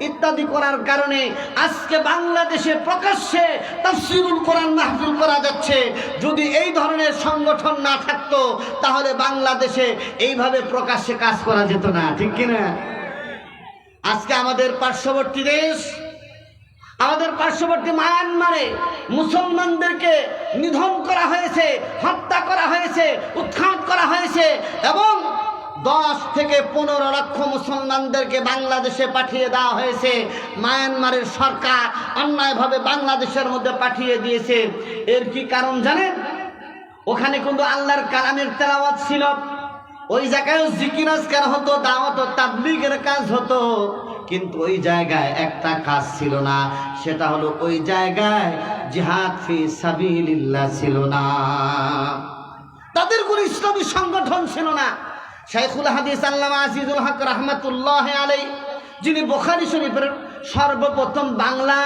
ইত্যাদি করার কারণে আজকে বাংলাদেশে প্রকাশ্যে তাফসীরুল কোরআন মাহফিল করা যাচ্ছে। যদি এই ধরনের সংগঠন না থাকতো তাহলে বাংলাদেশে এইভাবে প্রকাশ্যে কাজ করা যেত না, ঠিক কিনা? আজকে আমাদের পার্শ্ববর্তী দেশ, আমাদের পার্শ্ববর্তী মায়ানমারে মুসলমানদেরকে নিধন করা হয়েছে, হত্যা করা হয়েছে, উৎখাত করা হয়েছে এবং 10 থেকে 15 লক্ষ মুসলমানদেরকে বাংলাদেশে পাঠিয়ে দেওয়া হয়েছে। মায়ানমারের সরকার অন্যায়ভাবে বাংলাদেশের মধ্যে পাঠিয়ে দিয়েছে। এর কি কারণ জানেন? ওখানে কিন্তু আল্লাহর কালামের তেলাওয়াত ছিল, ওই জায়গায় জিকির আজকার হতো, দাওয়াত ও তাবলীগের কাজ হতো, কিন্তু ওই জায়গায় একটা কাজ ছিল না, সেটা হলো ওই জায়গায় জিহাদ ফি সাবিলিল্লাহ ছিল না। তাদের কোনো ইসলামী সংগঠন ছিল না। শাইখুল হাদিস আল্লামা আজিজুল হক রাহমাতুল্লাহি আলাইহি, যিনি বুখারী শরীফের সর্বপ্রথম বাংলা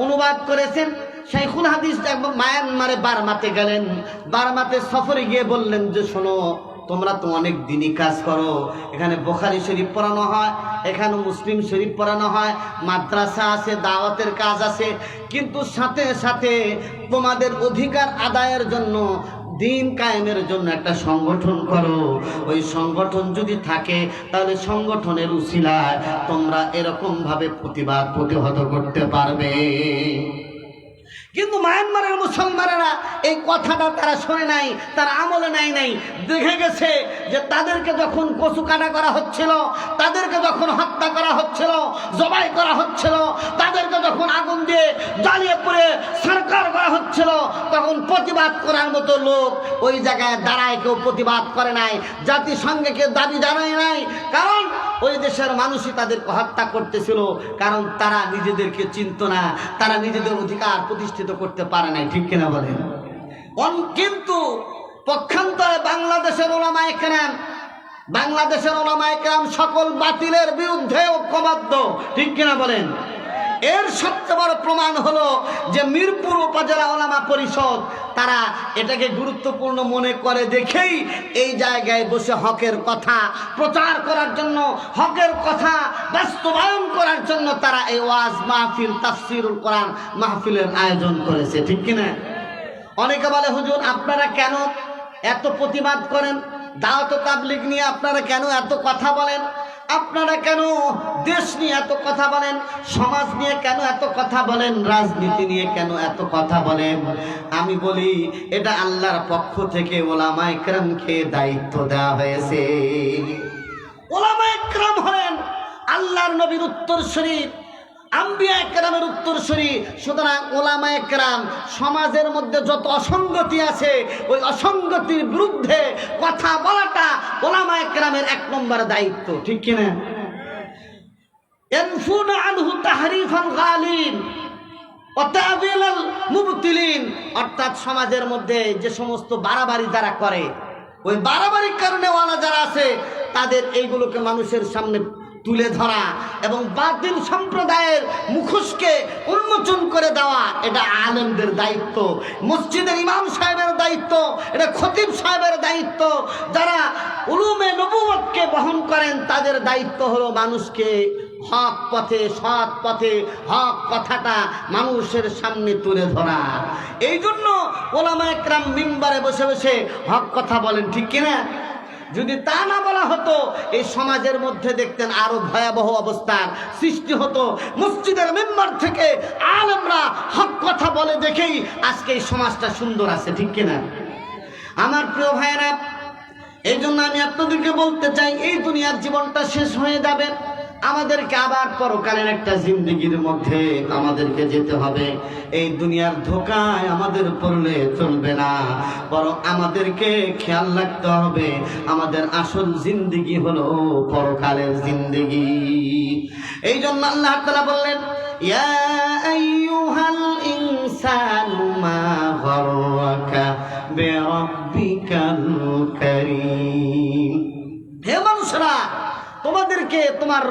অনুবাদ করেছেন, শাইখুল হাদিস একবার মায়ানমারে বার্মাতে গেলেন। বার্মাতে সফরে গিয়ে বললেন যে শোনো, তোমরা তো অনেক দিনই কাজ করো, এখানে বুখারী শরীফ পড়ানো হয়, এখানে মুসলিম শরীফ পড়ানো হয়, মাদ্রাসা আছে, দাওয়াতের কাজ আছে, কিন্তু সাথে সাথে তোমাদের অধিকার আদায়ের জন্য, দিন কায়েমের জন্য একটা সংগঠন করো। ওই সংগঠন যদি থাকে তাহলে সংগঠনের উসিলায় তোমরা এরকম ভাবে প্রতিবাদ প্রতিহত করতে পারবে। কিন্তু মায়ানমারের মুসলমানেরা এই কথাটা তারা শোনে নাই, তারা আমলে নেয় নাই। দেখে গেছে যে তাদেরকে যখন কচু কাটা করা হচ্ছিল, তাদেরকে যখন হত্যা করা হচ্ছিল, জবাই করা হচ্ছিল, তাদেরকে যখন আগুন দিয়ে জ্বালিয়ে পুড়ে সরকার করা হচ্ছিল, তখন প্রতিবাদ করার মতো লোক ওই জায়গায় দাঁড়ায় কেউ প্রতিবাদ করে নাই, জাতিসংঘে কেউ দাবি জানায় নাই। কারণ ওই দেশের মানুষই তাদেরকে হত্যা করতেছিল, কারণ তারা নিজেদেরকে চিনত না, তারা নিজেদের অধিকার প্রতিষ্ঠিত করতে পারে নাই, ঠিক কিনা বলেন? কিন্তু পক্ষান্তরে বাংলাদেশের উলামায়ে কেরাম সকল বাতিলের বিরুদ্ধে ঐক্যবদ্ধ, ঠিক কিনা বলেন? এর সবচেয়ে বড় প্রমাণ হলো যে মিরপুর উপজেলা উলামা পরিষদ তারা এটাকে গুরুত্বপূর্ণ মনে করে দেখেই এই জায়গায় বসে হকের কথা প্রচার করার জন্য, হকের কথা বাস্তবায়ন করার জন্য তারা এই ওয়াজ মাহফিল, তাফসীরুল কোরআন মাহফিলের আয়োজন করেছে, ঠিক কিনা? অনেকে বলে হুজুর আপনারা কেন এত প্রতিবাদ করেন, দাওয়াত তাবলীগ নিয়ে আপনারা কেন এত কথা বলেন, আপনারা কেন দেশ নিয়ে এত কথা বলেন, সমাজ নিয়ে কেন এত কথা বলেন, রাজনীতি নিয়ে কেন এত কথা বলেন? আমি বলি এটা আল্লাহর পক্ষ থেকে ওলামায়ে কেরামকে দায়িত্ব দেওয়া হয়েছে। ওলামায়ে কেরাম হলেন আল্লাহর নবীর উত্তরসূরি, আম্বিয়া কেরামের উত্তরসূরি। সুতরাং ওলামায়ে কেরাম সমাজের মধ্যে যত অসঙ্গতি আছে ওই অসঙ্গতির বিরুদ্ধে কথা বলাটা ওলামায়ে কেরামের 1 নম্বর দায়িত্ব, ঠিক কিনা? ইয়ানফুনা আনহু তাহরিফান গালিন ওয়া তা'বিলাল মুবতিলিন, অর্থাৎ সমাজের মধ্যে যে সমস্ত বাড়াবাড়ি যারা করে, ওই বাড়াবাড়ির কারণে ওয়ালা যারা আছে তাদের এইগুলোকে মানুষের সামনে তুলে ধরা এবং বাতিল সম্প্রদায়ের মুখোশকে উন্মোচন করে দেওয়া, এটা আলেমদের দায়িত্ব, মসজিদের ইমাম সাহেবের দায়িত্ব, এটা খতিব সাহেবের দায়িত্ব। যারা উলুমে নবুয়তকে বহন করেন তাদের দায়িত্ব হলো মানুষকে হক পথে, সৎ পথে হক কথাটা মানুষের সামনে তুলে ধরা। এই জন্য ওলামায়ে কেরাম মিম্বারে বসে বসে হক কথা বলেন, ঠিক কিনা? যদি তা না বলা হতো এই সমাজের মধ্যে দেখতেন আরো ভয়াবহ অবস্থার সৃষ্টি হতো। মসজিদের মেম্বার থেকে আলেমরা হক কথা বলে দেখেই আজকে এই সমাজটা সুন্দর আছে, ঠিক কিনা? আমার প্রিয় ভাইয়েরা, এই জন্য আমি আপনাদেরকে বলতে চাই এই দুনিয়ার জীবনটা শেষ হয়ে যাবে, আমাদেরকে আবার পরকালের একটা জিন্দেগির মধ্যে আমাদেরকে যেতে হবে। এই দুনিয়ার ধোকায় আমাদের পড়লে চলবে না, বরং আমাদেরকে খেয়াল রাখতে হবে আমাদের আসল জিন্দেগি হলো পরকালের জিন্দেগি। এই জন্য আল্লাহ তাআলা বললেন, ইয়া আইয়ুহাল ইনসানু মা গাররাকা বিরাব্বিকাল কারীম। হে মানুষরা, তোমাদেরকে তোমার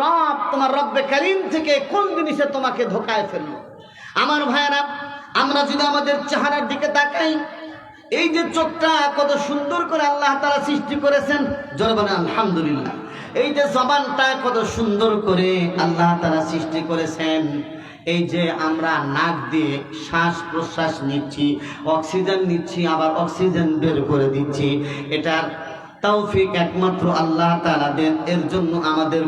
রব্বে কারীম থেকে কোন জিনিসে তোমাকে ধোকায় ফেললো? আমার ভাইয়েরা, আমরা যদি আমাদের চেহারার দিকে তাকাই, এই যে চোখটা কত সুন্দর করে আল্লাহ তাআলা সৃষ্টি করেছেন, জোরে বলেন আলহামদুলিল্লাহ। এই যে জবানটা কত সুন্দর করে আল্লাহ তাআলা সৃষ্টি করেছেন, এই যে আমরা নাক দিয়ে শ্বাস প্রশ্বাস নিচ্ছি, অক্সিজেন নিচ্ছি, আবার অক্সিজেন বের করে দিচ্ছি, এটার তৌফিক একমাত্র আল্লাহ তাআলা দেন। এর জন্য আমাদের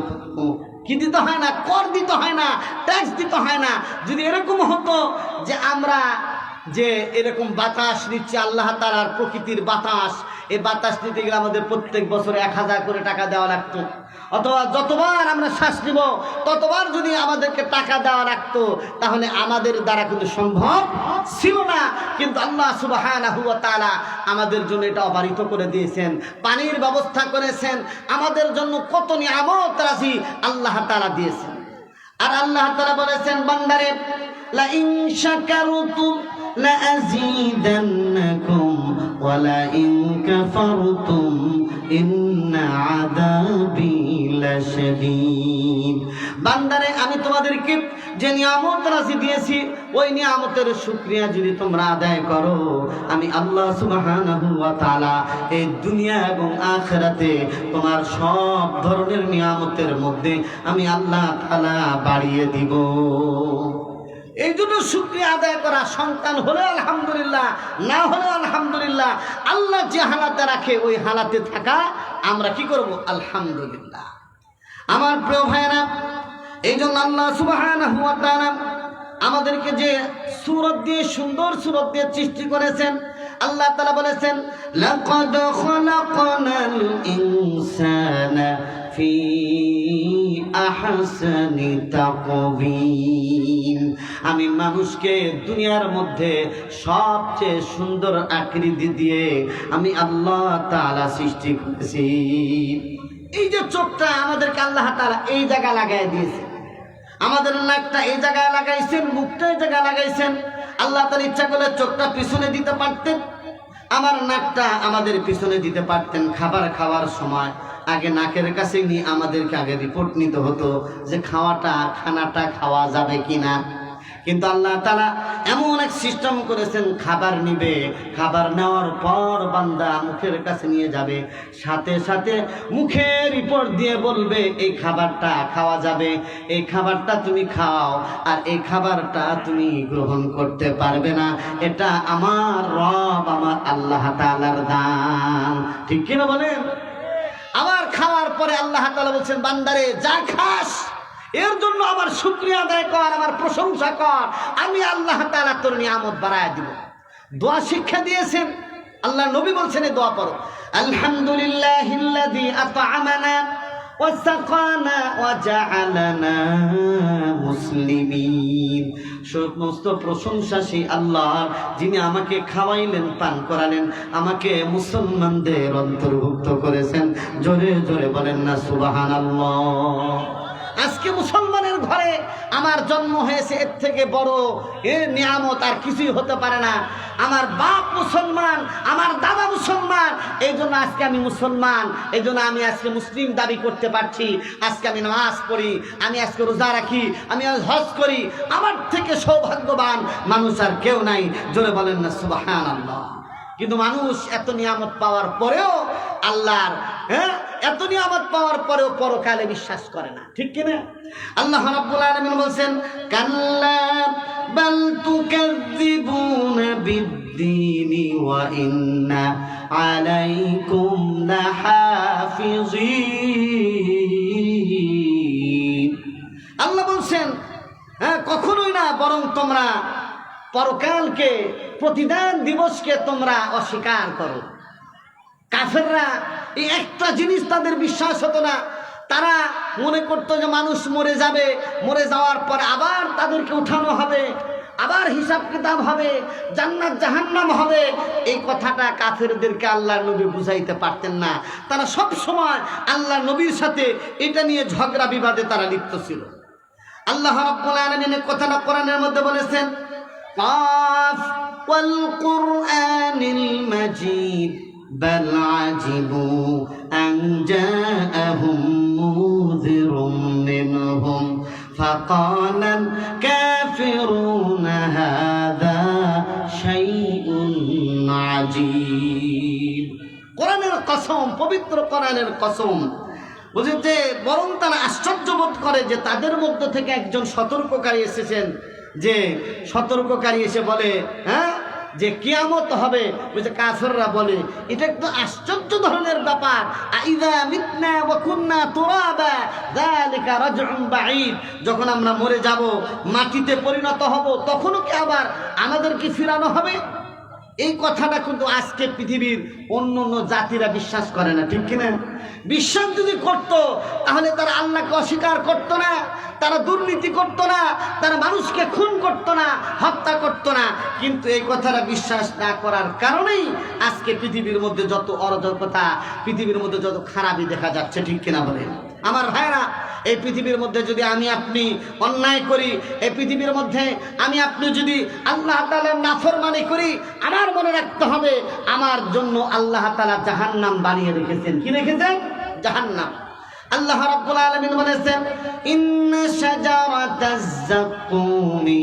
কি দিতে হয় না, কর দিতে হয় না, ট্যাক্স দিতে হয় না। যদি এরকম হতো যে আমরা যে এরকম বাতাস নিচ্ছি আল্লাহ তাআলার প্রকৃতির বাতাস, এই বাতাস নিতে গেলে আমাদের প্রত্যেক বছরে 1000 করে টাকা দেওয়া লাগতো, অথবা যতবার আমরা শ্বাস নিব ততবার যদি আমাদেরকে টাকা দেওয়া লাগতো, তাহলে আমাদের দ্বারা কিন্তু সম্ভব ছিল না। কিন্তু আল্লাহ সুবহানাহু ওয়া তাআলা আমাদের জন্য এটা অবারিত করে দিয়েছেন, পানির ব্যবস্থা করেছেন, আমাদের জন্য কত নিয়ামত রাশি আল্লাহ তাআলা দিয়েছেন। আর আল্লাহ তাআলা বলেছেন, বান্দারে লা ইন শাকারতুম লা আযীদান্নাকুম ওয়া লা ইন কাফারতুম ইন্না আযাবি লাশাদীদ। বান্দারে, আমি তোমাদেরকে যে নিয়ামত রাশি দিয়েছি ওই নিয়ামতের শুকরিয়া যদি তোমরা আদায় করো, আমি আল্লাহ সুবহানাহু ওয়া তাআলা এই দুনিয়া এবং আখিরাতে তোমার সব ধরনের নিয়ামতের মধ্যে আমি আল্লাহ তাআলা বাড়িয়ে দিব। এই জন্য শুকরিয়া আদায় করা, সন্তান হলে আলহামদুলিল্লাহ, না হলে আলহামদুলিল্লাহ, আল্লাহ যে হালাতে রাখে ওই হালাতে থাকা আমরা কি করব? আলহামদুলিল্লাহ। আমার প্রিয় ভাইয়েরা, এই জন্য আল্লাহ সুবহানাহু ওয়া তাআলা আমাদেরকে যে সূরত দিয়ে, সুন্দর সূরত দিয়ে সৃষ্টি করেছেন, আল্লাহ তাআলা বলেছেন, লাকাদ খালাকনাল ইনসানা ফি আহসানি তাকওয়িম। আমি মানুষকে দুনিয়ার মধ্যে সবচেয়ে সুন্দর আকৃতি দিয়ে আমি আল্লাহ তাআলা সৃষ্টি করেছি। এই যে চোখটা আমাদেরকে আল্লাহ তাআলা এই জায়গা লাগাই দিয়েছে, আমাদের নাকটা এই জায়গায় লাগাইছেন, মুখটা এই জায়গায় লাগাইছেন। আল্লাহ তাআলা ইচ্ছা করলে চোখটা পিছনে দিতে পারতেন, আমার নাকটা আমাদের পিছনে দিতে পারতেন। খাবার খাওয়ার সময় আগে নাকের কাছে নিয়ে আমাদেরকে আগে রিপোর্ট নিতে হতো যে খানাটা খাওয়া যাবে কিনা। কিন্তু আল্লাহ তাআলা এমন এক সিস্টেম করেছেন, খাবার নিবে, খাবার নেওয়ার পর বান্দা মুখের কাছে নিয়ে যাবে, সাথে সাথে মুখের উপর দিয়ে বলবে এই খাবারটা খাওয়া যাবে, এই খাবারটা তুমি খাও, আর এই খাবারটা তুমি গ্রহণ করতে পারবে না, এটা আমার রব আমার আল্লাহ তাআলার দান। ঠিক কিনা বলেন? আবার খাওয়ার পরে আল্লাহ তাআলা বলছেন, বান্দারে যা খাস এর জন্য আমার শুকরিয়া আদায় কর, আমার প্রশংসা কর, আমি আল্লাহ তাআলা তোর নিয়ামত বাড়ায় দিব। দোয়া শিক্ষা দিয়েছেন, আল্লাহ নবী বলছেন এই দোয়া পড়ো, আলহামদুলিল্লাহিল্লাযী আত'আমানা ওয়া সাকানা ওয়া জাআলানা মুসলিমিন। সমস্ত প্রশংসা সেই আল্লাহর, যিনি আমাকে খাওয়াইলেন, পান করালেন, আমাকে মুসলমানদের অন্তর্ভুক্ত করেছেন। জোরে জোরে বলেন না সুবহানাল্লাহ। আজকে মুসলমানের ঘরে আমার জন্ম হয়েছে, এর থেকে বড় নিয়ামত আর কিছুই হতে পারে না। আমার বাপ মুসলমান, আমার দাদা মুসলমান, এই জন্য আজকে আমি মুসলমান, এই জন্য আমি আজকে মুসলিম দাবি করতে পারছি। আজকে আমি নামাজ পড়ি, আমি আজকে রোজা রাখি, আমি হজ করি। আমার থেকে সৌভাগ্যবান মানুষ আর কেউ নাই। জোরে বলেন না সুবহানাল্লাহ। কিন্তু মানুষ এত নিয়ামত পাওয়ার পরেও আল্লাহর এত নিয়ামত পাওয়ার পরেও পরকালে বিশ্বাস করে না। ঠিক কিনা? আল্লাহ রাব্বুল আলামিন বলছেন, কাল্লা বাল তুকাযযিবুনা বিদ্দীনি ওয়া ইন্না আলাইকুম লাহাফিযিন। আল্লাহ বলছেন, কখনোই না, বরং তোমরা পরকালকে, প্রতিদান দিবসকে তোমরা অস্বীকার করো। কাফেররা এই একটা জিনিস তাদের বিশ্বাস হতো না। তারা মনে করতো যে মানুষ মরে যাবে, মরে যাওয়ার পর আবার তাদেরকে উঠানো হবে, আবার হিসাব কিতাব হবে, জান্নাত জাহান্নাম হবে। এই কথাটা কাফেরদেরকে আল্লাহর নবী বুঝাইতে পারতেন না। তারা সব সময় আল্লাহর নবীর সাথে এটা নিয়ে ঝগড়া বিবাদে তারা লিপ্ত ছিল। আল্লাহ রাব্বুল আলামিন কথাটা কোরআনের মধ্যে বলেছেন, কাফ ওয়াল কুরআনিল মাজিদ بل عجبوا أن جاءهم منذر منهم فقال الكافرون هذا شيء عجيب। কোরআনের কসম, পবিত্র কোরআনের কসম, বুঝতে বরং তারা আশ্চর্য বোধ করে যে তাদের মধ্য থেকে একজন সতর্ককারী এসেছেন, যে সতর্ককারী এসে বলে যে কিয়ামত হবে। বুঝতে কাফেররা বলে এটা একটু আশ্চর্য ধরনের ব্যাপার, আইযা মিতনা ওয়া কুননা তুরাবা যালিকা রাজউন বাঈদ। যখন আমরা মরে যাব, মাটিতে পরিণত হব, তখনও কি আবার আমাদেরকে ফিরানো হবে? এই কথাটা কিন্তু আজকে পৃথিবীর অন্য অন্য জাতিরা বিশ্বাস করে না। ঠিক কিনা? বিশ্বাস যদি করত তাহলে তারা আল্লাহকে অস্বীকার করতো না, তারা দুর্নীতি করতো না, তারা মানুষকে খুন করতো না, হত্যা করতো না। কিন্তু এই কথাটা বিশ্বাস না করার কারণেই আজকে পৃথিবীর মধ্যে যত অরাজকতা, পৃথিবীর মধ্যে যত খারাপই দেখা যাচ্ছে। ঠিক কিনা বলেন আমার ভাইরা? এই পৃথিবীর মধ্যে যদি আমি আপনি অন্যায় করি, এই পৃথিবীর মধ্যে আমি আপনি যদি আল্লাহ তাআলার নাফরমানি করি, আমার মনে রাখতে হবে আমার জন্য আল্লাহ তাআলা জাহান্নাম বানিয়ে রেখেছেন। কি রেখেছেন? জাহান্নাম। আল্লাহ রাব্বুল আলামিন বলেছেন, ইন্না শাজারাতাজ যাকুমি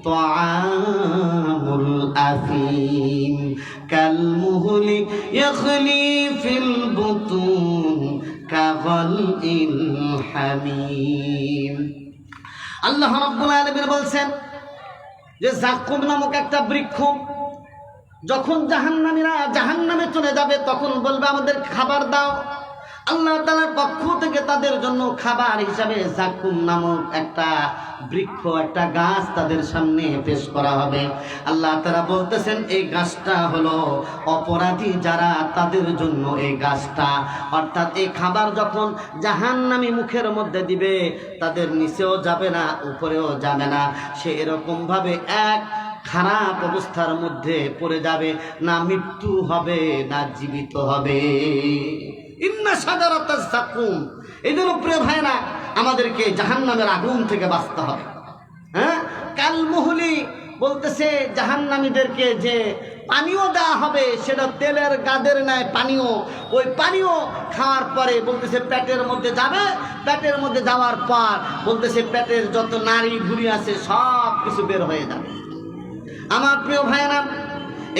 তাআমুল আফিম কালমুহলি ইয়াখলি ফিল বুতুন কাগালিল হামিম। আল্লাহ রাব্বুল আলামিন বলছেন যে যাকুম নামক একটা বৃক্ষ, যখন জাহান্নামীরা জাহান্নামে চলে যাবে তখন বলবে আমাদের খাবার দাও। আল্লাহ তাআলার পক্ষ থেকে তাদের জন্য খাবার হিসাবে যাকুম নামক একটা বৃক্ষ, একটা গাছ তাদের সামনে পেশ করা হবে। আল্লাহ তাআলা বলতেছেন এই গাছটা হলো অপরাধী যারা, তাদের জন্য এই গাছটা, অর্থাৎ এই খাবার যখন জাহান্নামী মুখের মধ্যে দিবে, তাদের নিচেও যাবে না, উপরেও যাবে না, সে এরকম ভাবে এক খারাপ অবস্থার মধ্যে পড়ে যাবে, না মৃত্যু হবে না জীবিত হবে। ইন্না শাজারাতাজ যাকুম। এই জন্য প্রিয় ভাইরা, আমাদেরকে জাহান্নামের আগুন থেকে বাঁচতে হবে। কালমুহলি বলতেছে জাহান্নামীদেরকে যে পানীয় দেওয়া হবে সেটা তেলের গাদের ন্যায় পানীয়। ওই পানীয় খাওয়ার পরে বলতেছে পেটের মধ্যে যাবে, পেটের মধ্যে যাওয়ার পর বলতেছে পেটের যত নাড়ি ভুঁড়ি আছে সব কিছু বের হয়ে যাবে। আমার প্রিয় ভাইয়েরা,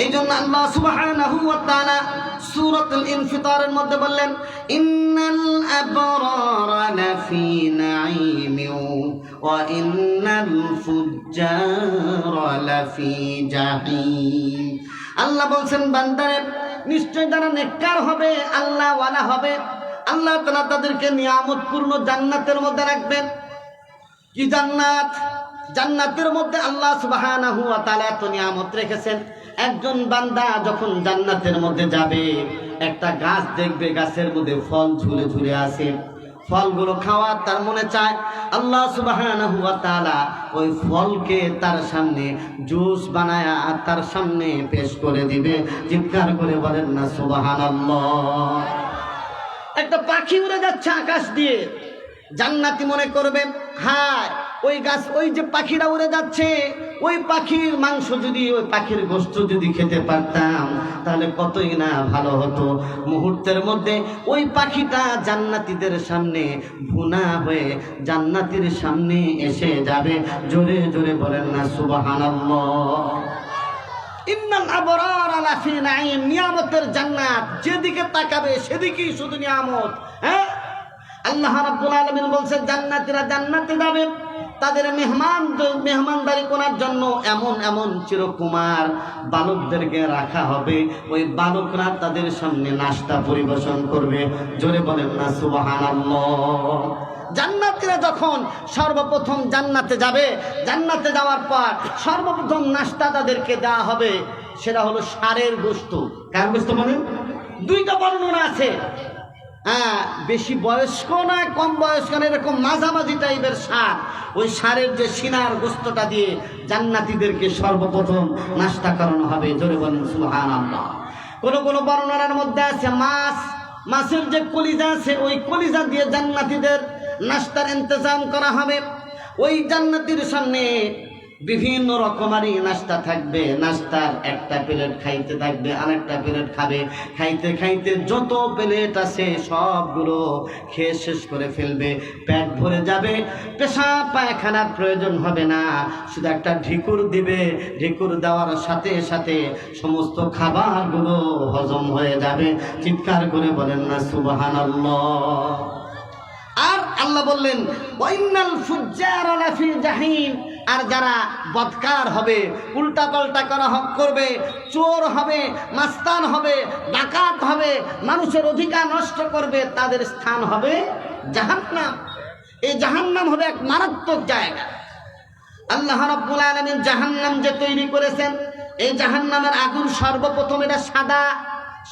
এই জন্য আল্লাহ সুবহানাহু ওয়া তাআলা সূরাতুল ইনফিতারের মধ্যে বললেন, ইন্নাল আবরারা লাফি নাঈমিন ওয়া ইন্নাল ফুজ্জারা লাফি জাহিম। আল্লাহ বলছেন, বান্দারে নিশ্চয় যারা নেককার হবে, আল্লাহ ওয়ালা হবে, আল্লাহ তাআলা তাদেরকে নিয়ামতপূর্ণ জান্নাতের মধ্যে রাখবেন। কি জান্নাত? জান্নাতের মধ্যে আল্লাহ সুবহানাহু ওয়া তাআলা এত নিয়ামত রেখেছেন। একজন বান্দা যখন জান্নাতের মধ্যে যাবে, একটা গাছ দেখবে, গাছের মধ্যে ফল ঝুলে ঝুলে আছে, ফলগুলো খাওয়ার তার মনে চায়। আল্লাহ সুবহানাহু ওয়া তাআলা ওই ফলকে তার সামনে জুস বানায়া তার সামনে পেশ করে দিবে। চিৎকার করে বলেন না সুবহানাল্লাহ। একটা পাখি উড়ে যাচ্ছে আকাশ দিয়ে, জান্নাতি মনে করবে, হায় ওই গাছ, ওই যে পাখিটা উড়ে যাচ্ছে, ওই পাখির মাংস যদি, ওই পাখির গোশত যদি খেতে পারতাম তাহলে কতই না ভালো হতো। মুহূর্তের মধ্যে ওই পাখিটা জান্নাতীদের সামনে ভুনা হয়ে জান্নাতীর সামনে এসে যাবে। জোরে জোরে বলেন না সুবহানাল্লাহ। ইন্নাল আবরারা লাফি নাঈম, নিয়ামতের জান্নাত, যেদিকে তাকাবে সেদিকেই শুধু নিয়ামত। হ্যাঁ, আল্লাহ রাব্বুল আলামিন বলছেন জান্নাতীরা জান্নাতে যাবে, তাদের মেহমানদারি করার জন্য এমন এমন চিরকুমার বালকদেরকে রাখা হবে। ওই বালকরা তাদের সামনে নাস্তা পরিবেশন করবে। জোরে বলেন না সুবহানাল্লাহ। জান্নাতীরা যখন সর্বপ্রথম জান্নাতে যাবে, জান্নাতে যাওয়ার পর সর্বপ্রথম নাস্তা তাদেরকে দেওয়া হবে, সেটা হলো ষাঁড়ের গোশত। কার গোশত? মানে দুইটা বর্ণনা আছে। হ্যাঁ, বেশি বয়স্ক নয়, কম বয়স্ক নয়, এরকম মাঝামাঝি টাইপের ষাঁড়। ওই ষাঁড়ের যে সিনার গোশতটা দিয়ে জান্নাতীদেরকে সর্বপ্রথম নাস্তা করানো হবে। জোরে বলেন সুবহানাল্লাহ। কোনো কোনো বর্ণনার মধ্যে আছে মাছের যে কলিজা আছে, ওই কলিজা দিয়ে জান্নাতীদের নাস্তার ইন্তজাম করা হবে। ওই জান্নাতীর সামনে বিভিন্ন রকমারি নাস্তা থাকবে। নাস্তার একটা প্লেট খাইতে থাকবে, আরেকটা প্লেট খাবে, খাইতে খাইতে যত প্লেট আছে সবগুলো খেয়ে শেষ করে ফেলবে, পেট ভরে যাবে, পেশাব পায়খানার প্রয়োজন হবে না, শুধু একটা ঢিকুর দিবে, ঢিকুর দেওয়ার সাথে সাথে সমস্ত খাবারগুলো হজম হয়ে যাবে। চিৎকার করে বলেন না সুবহানাল্লাহ। আর আল্লাহ বললেন, ওয়াইনাল ফুজ্জারা লাফি জাহিম, আর যারা বদকার হবে, উল্টা পাল্টা করবে, চোর হবে, মাস্তান হবে, ডাকাত হবে, মানুষের অধিকার নষ্ট করবে, তাদের স্থান হবে জাহান্নাম। এই জাহান্নাম হবে এক মারাত্মক জায়গা। আল্লাহ রাব্বুল আলামিন জাহান্নাম যে তৈরি করেছেন, এই জাহান্নামের আগুন সর্বপ্রথম এটা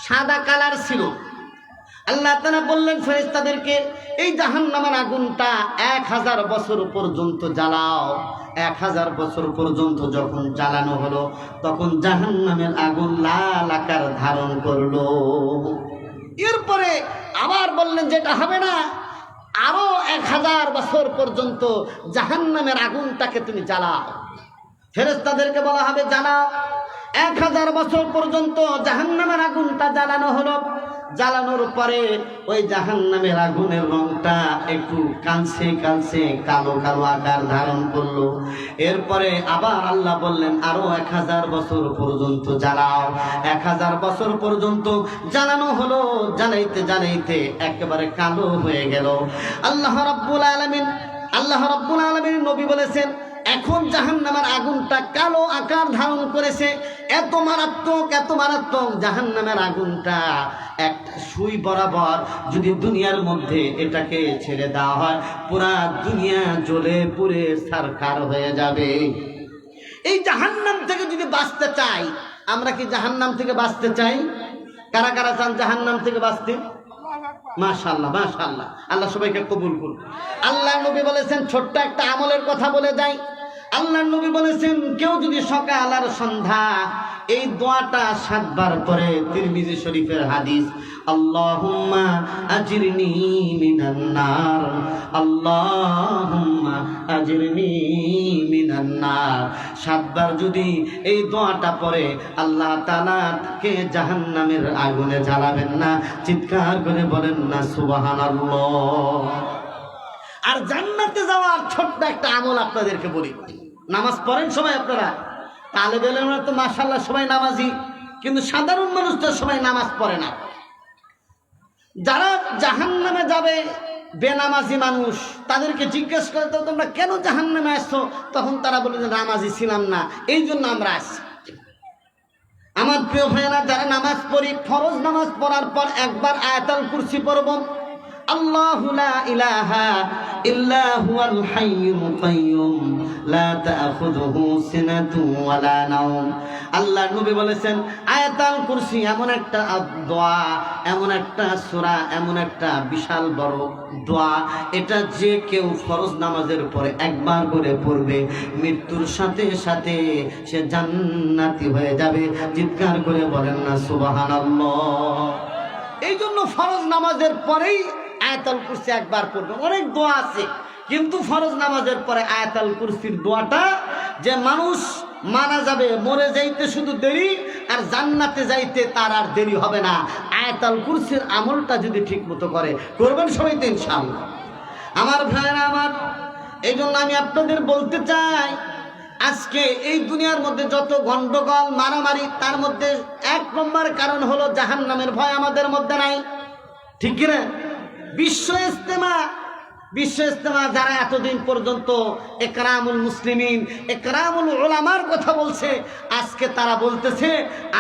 সাদা কালার ছিল। আল্লাহ তাআলা বললেন ফেরেশতাদেরকে, এই জাহান্নামের আগুনটা 1000 বছর পর্যন্ত জ্বালাও। 1000 বছর পর্যন্ত যখন জ্বালানো হলো, তখন জাহান্নামের আগুন লাল আকার ধারণ করলো। এরপরে আবার বললেন যেটা হবে না, আরো 1000 বছর পর্যন্ত জাহান্নামের আগুনটাকে তুমি জ্বালাও। ফেরেশতাদেরকে বলা হবে জ্বালাও। 1000 বছর পর্যন্ত জাহান্নামের আগুনটা জ্বালানো হলো। জ্বালানোর পরে ওই জাহান্নামের আগুনের রংটা একটু কালচে কালচে কালো কালো আকার ধারণ করলো। এরপরে আবার আল্লাহ বললেন আরো 1000 বছর পর্যন্ত জ্বালাও। 1000 বছর পর্যন্ত জ্বালানো হলো। জ্বালাইতে জ্বালাইতে একেবারে কালো হয়ে গেল। আল্লাহ রাব্বুল আলামিন নবী বলেছেন, এখন জাহান্নামের আগুনটা কালো আকার ধারণ করেছে। এত মারাত্মক জাহান্নামের আগুনটা একটা সুই বরাবর যদি দুনিয়ার মধ্যে এটাকে ছেড়ে দেওয়া হয়, পুরা দুনিয়া জ্বলে পুড়ে ছারখার হয়ে যাবে। এই জাহান্নাম থেকে যদি বাঁচতে চাই, আমরা কি জাহান্নাম থেকে বাঁচতে চাই? কারা কারা চান জাহান্নাম থেকে বাঁচতে? মাশাআল্লাহ, মাশাআল্লাহ। আল্লাহ সবাইকে কবুল করুন। আল্লাহ নবী বলেছেন, ছোট্ট একটা আমলের কথা বলে যাই। আল্লাহর নবী বলেছেন কেউ যদি সকাল আর সন্ধ্যা এই দোয়াটা 7 বার পরে, তিরমিজি শরীফের হাদিস, আল্লাহুম্মা আজিরনি মিনান নার, আল্লাহুম্মা আজিরনি মিনান নার, 7 বার যদি এই দোয়াটা পড়ে আল্লাহ তাআলা কে জাহান্নামের আগুনে জ্বালাবেন না। চিৎকার করে বলেন না সুবহানাল্লাহ। আর জান্নাতে যাওয়ার ছোট্ট একটা আমল আপনাদেরকে বলি। নামাজ পড়েন সবাই আপনারা? তালেবে ইলমরা তো মাশাআল্লাহ সবাই নামাজি, কিন্তু সাধারণ মানুষ তো সবাই নামাজ পড়ে না। যারা জাহান্নামে যাবে বেনামাজি মানুষ, তাদেরকে জিজ্ঞেস করে তো তোমরা কেন জাহান্নামে আসছো, তখন তারা বলে যে নামাজি ছিলাম না, এই জন্য আমরা আসছি। আমার প্রিয় ভাইয়েরা, যারা নামাজ পড়ি, ফরজ নামাজ পড়ার পর একবার আয়াতুল কুরসি পড়ব, আল্লাহু লা ইলাহা ইল্লা হুয়াল হাইয়ুল কাইয়ুম লা তাখুযুহু সিনাতুন ওয়ালা নাওম। আল্লাহর নবী বলেছেন আয়াতুল কুরসি এমন একটা দোয়া, এমন একটা সূরা, এমন একটা বিশাল বড় দোয়া, এটা যে কেউ ফরজ নামাজের পরে একবার করে পড়বে, মৃত্যুর সাথে সাথে সে জান্নাতি হয়ে যাবে। চিৎকার করে বলেন না সুবহানাল্লাহ। এই জন্য ফরজ নামাজের পরেই আয়াতুল কুরসি একবার পড়বে। অনেক দোয়া আছে, কিন্তু ফরজ নামাজের পরে আয়াতুল কুরসির দোয়াটা, যে মানুষ মারা যাবে, মরে যাইতে শুধু দেরি, আর জান্নাতে যাইতে তার আর দেরি হবে না, আয়াতুল কুরসির আমলটা যদি ঠিক মতো করে। করবেন সবাই তো ইনশাআল্লাহ। আমার ভাইরা আমার, এই জন্য আমি আপনাদের বলতে চাই, আজকে এই দুনিয়ার মধ্যে যত গন্ডগোল মারামারি, তার মধ্যে 1 নম্বর কারণ হলো জাহান্নামের ভয় আমাদের মধ্যে নাই। ঠিক কিনা? বিশ্ব ইজতেমা যারা এতদিন পর্যন্ত ইকরামুল মুসলিমিন, ইকরামুল উলামার কথা বলছে, আজকে তারা বলতেছে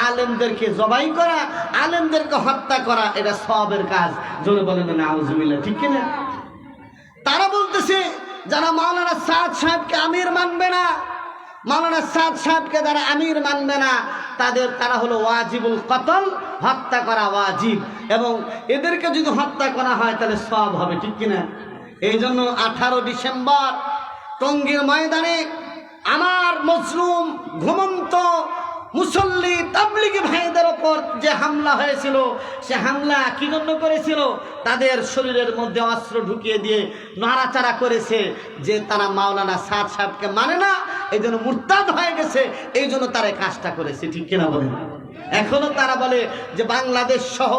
আলেমদেরকে জবাই করা, আলেমদেরকে হত্যা করা এটা সওয়াবের কাজ। জোরে বলেন নাউজুবিল্লাহ। ঠিক কিনা? তারা বলতেছে যারা মাওলানা সাদ সাহেবকে আমির মানবে না, মাওলানা সাদ সাহেবকে যারা আমির মানবে না, তারা হলো ওয়াজিবুল কতল, হত্যা করা ওয়াজিব, এবং এদেরকে যদি হত্যা করা হয় তাহলে সওয়াব হবে। ঠিক কিনা? এই জন্য 18 ডিসেম্বর টঙ্গীর ময়দানে আমার মজলুম ঘুমন্ত মুসল্লি তাবলিগি ভাইদের ওপর যে হামলা হয়েছিল, সে হামলা কি জন্য করেছিল? তাদের শরীরের মধ্যে অস্ত্র ঢুকিয়ে দিয়ে নাড়াচাড়া করেছে যে তারা মাওলানা সাদ সাহেবকে মানে না, এই জন্য মুরতাদ হয়ে গেছে, এই জন্য তারা কাজটা করেছে। ঠিক কিনা বলেন? এখনো তারা বলে যে বাংলাদেশ সহ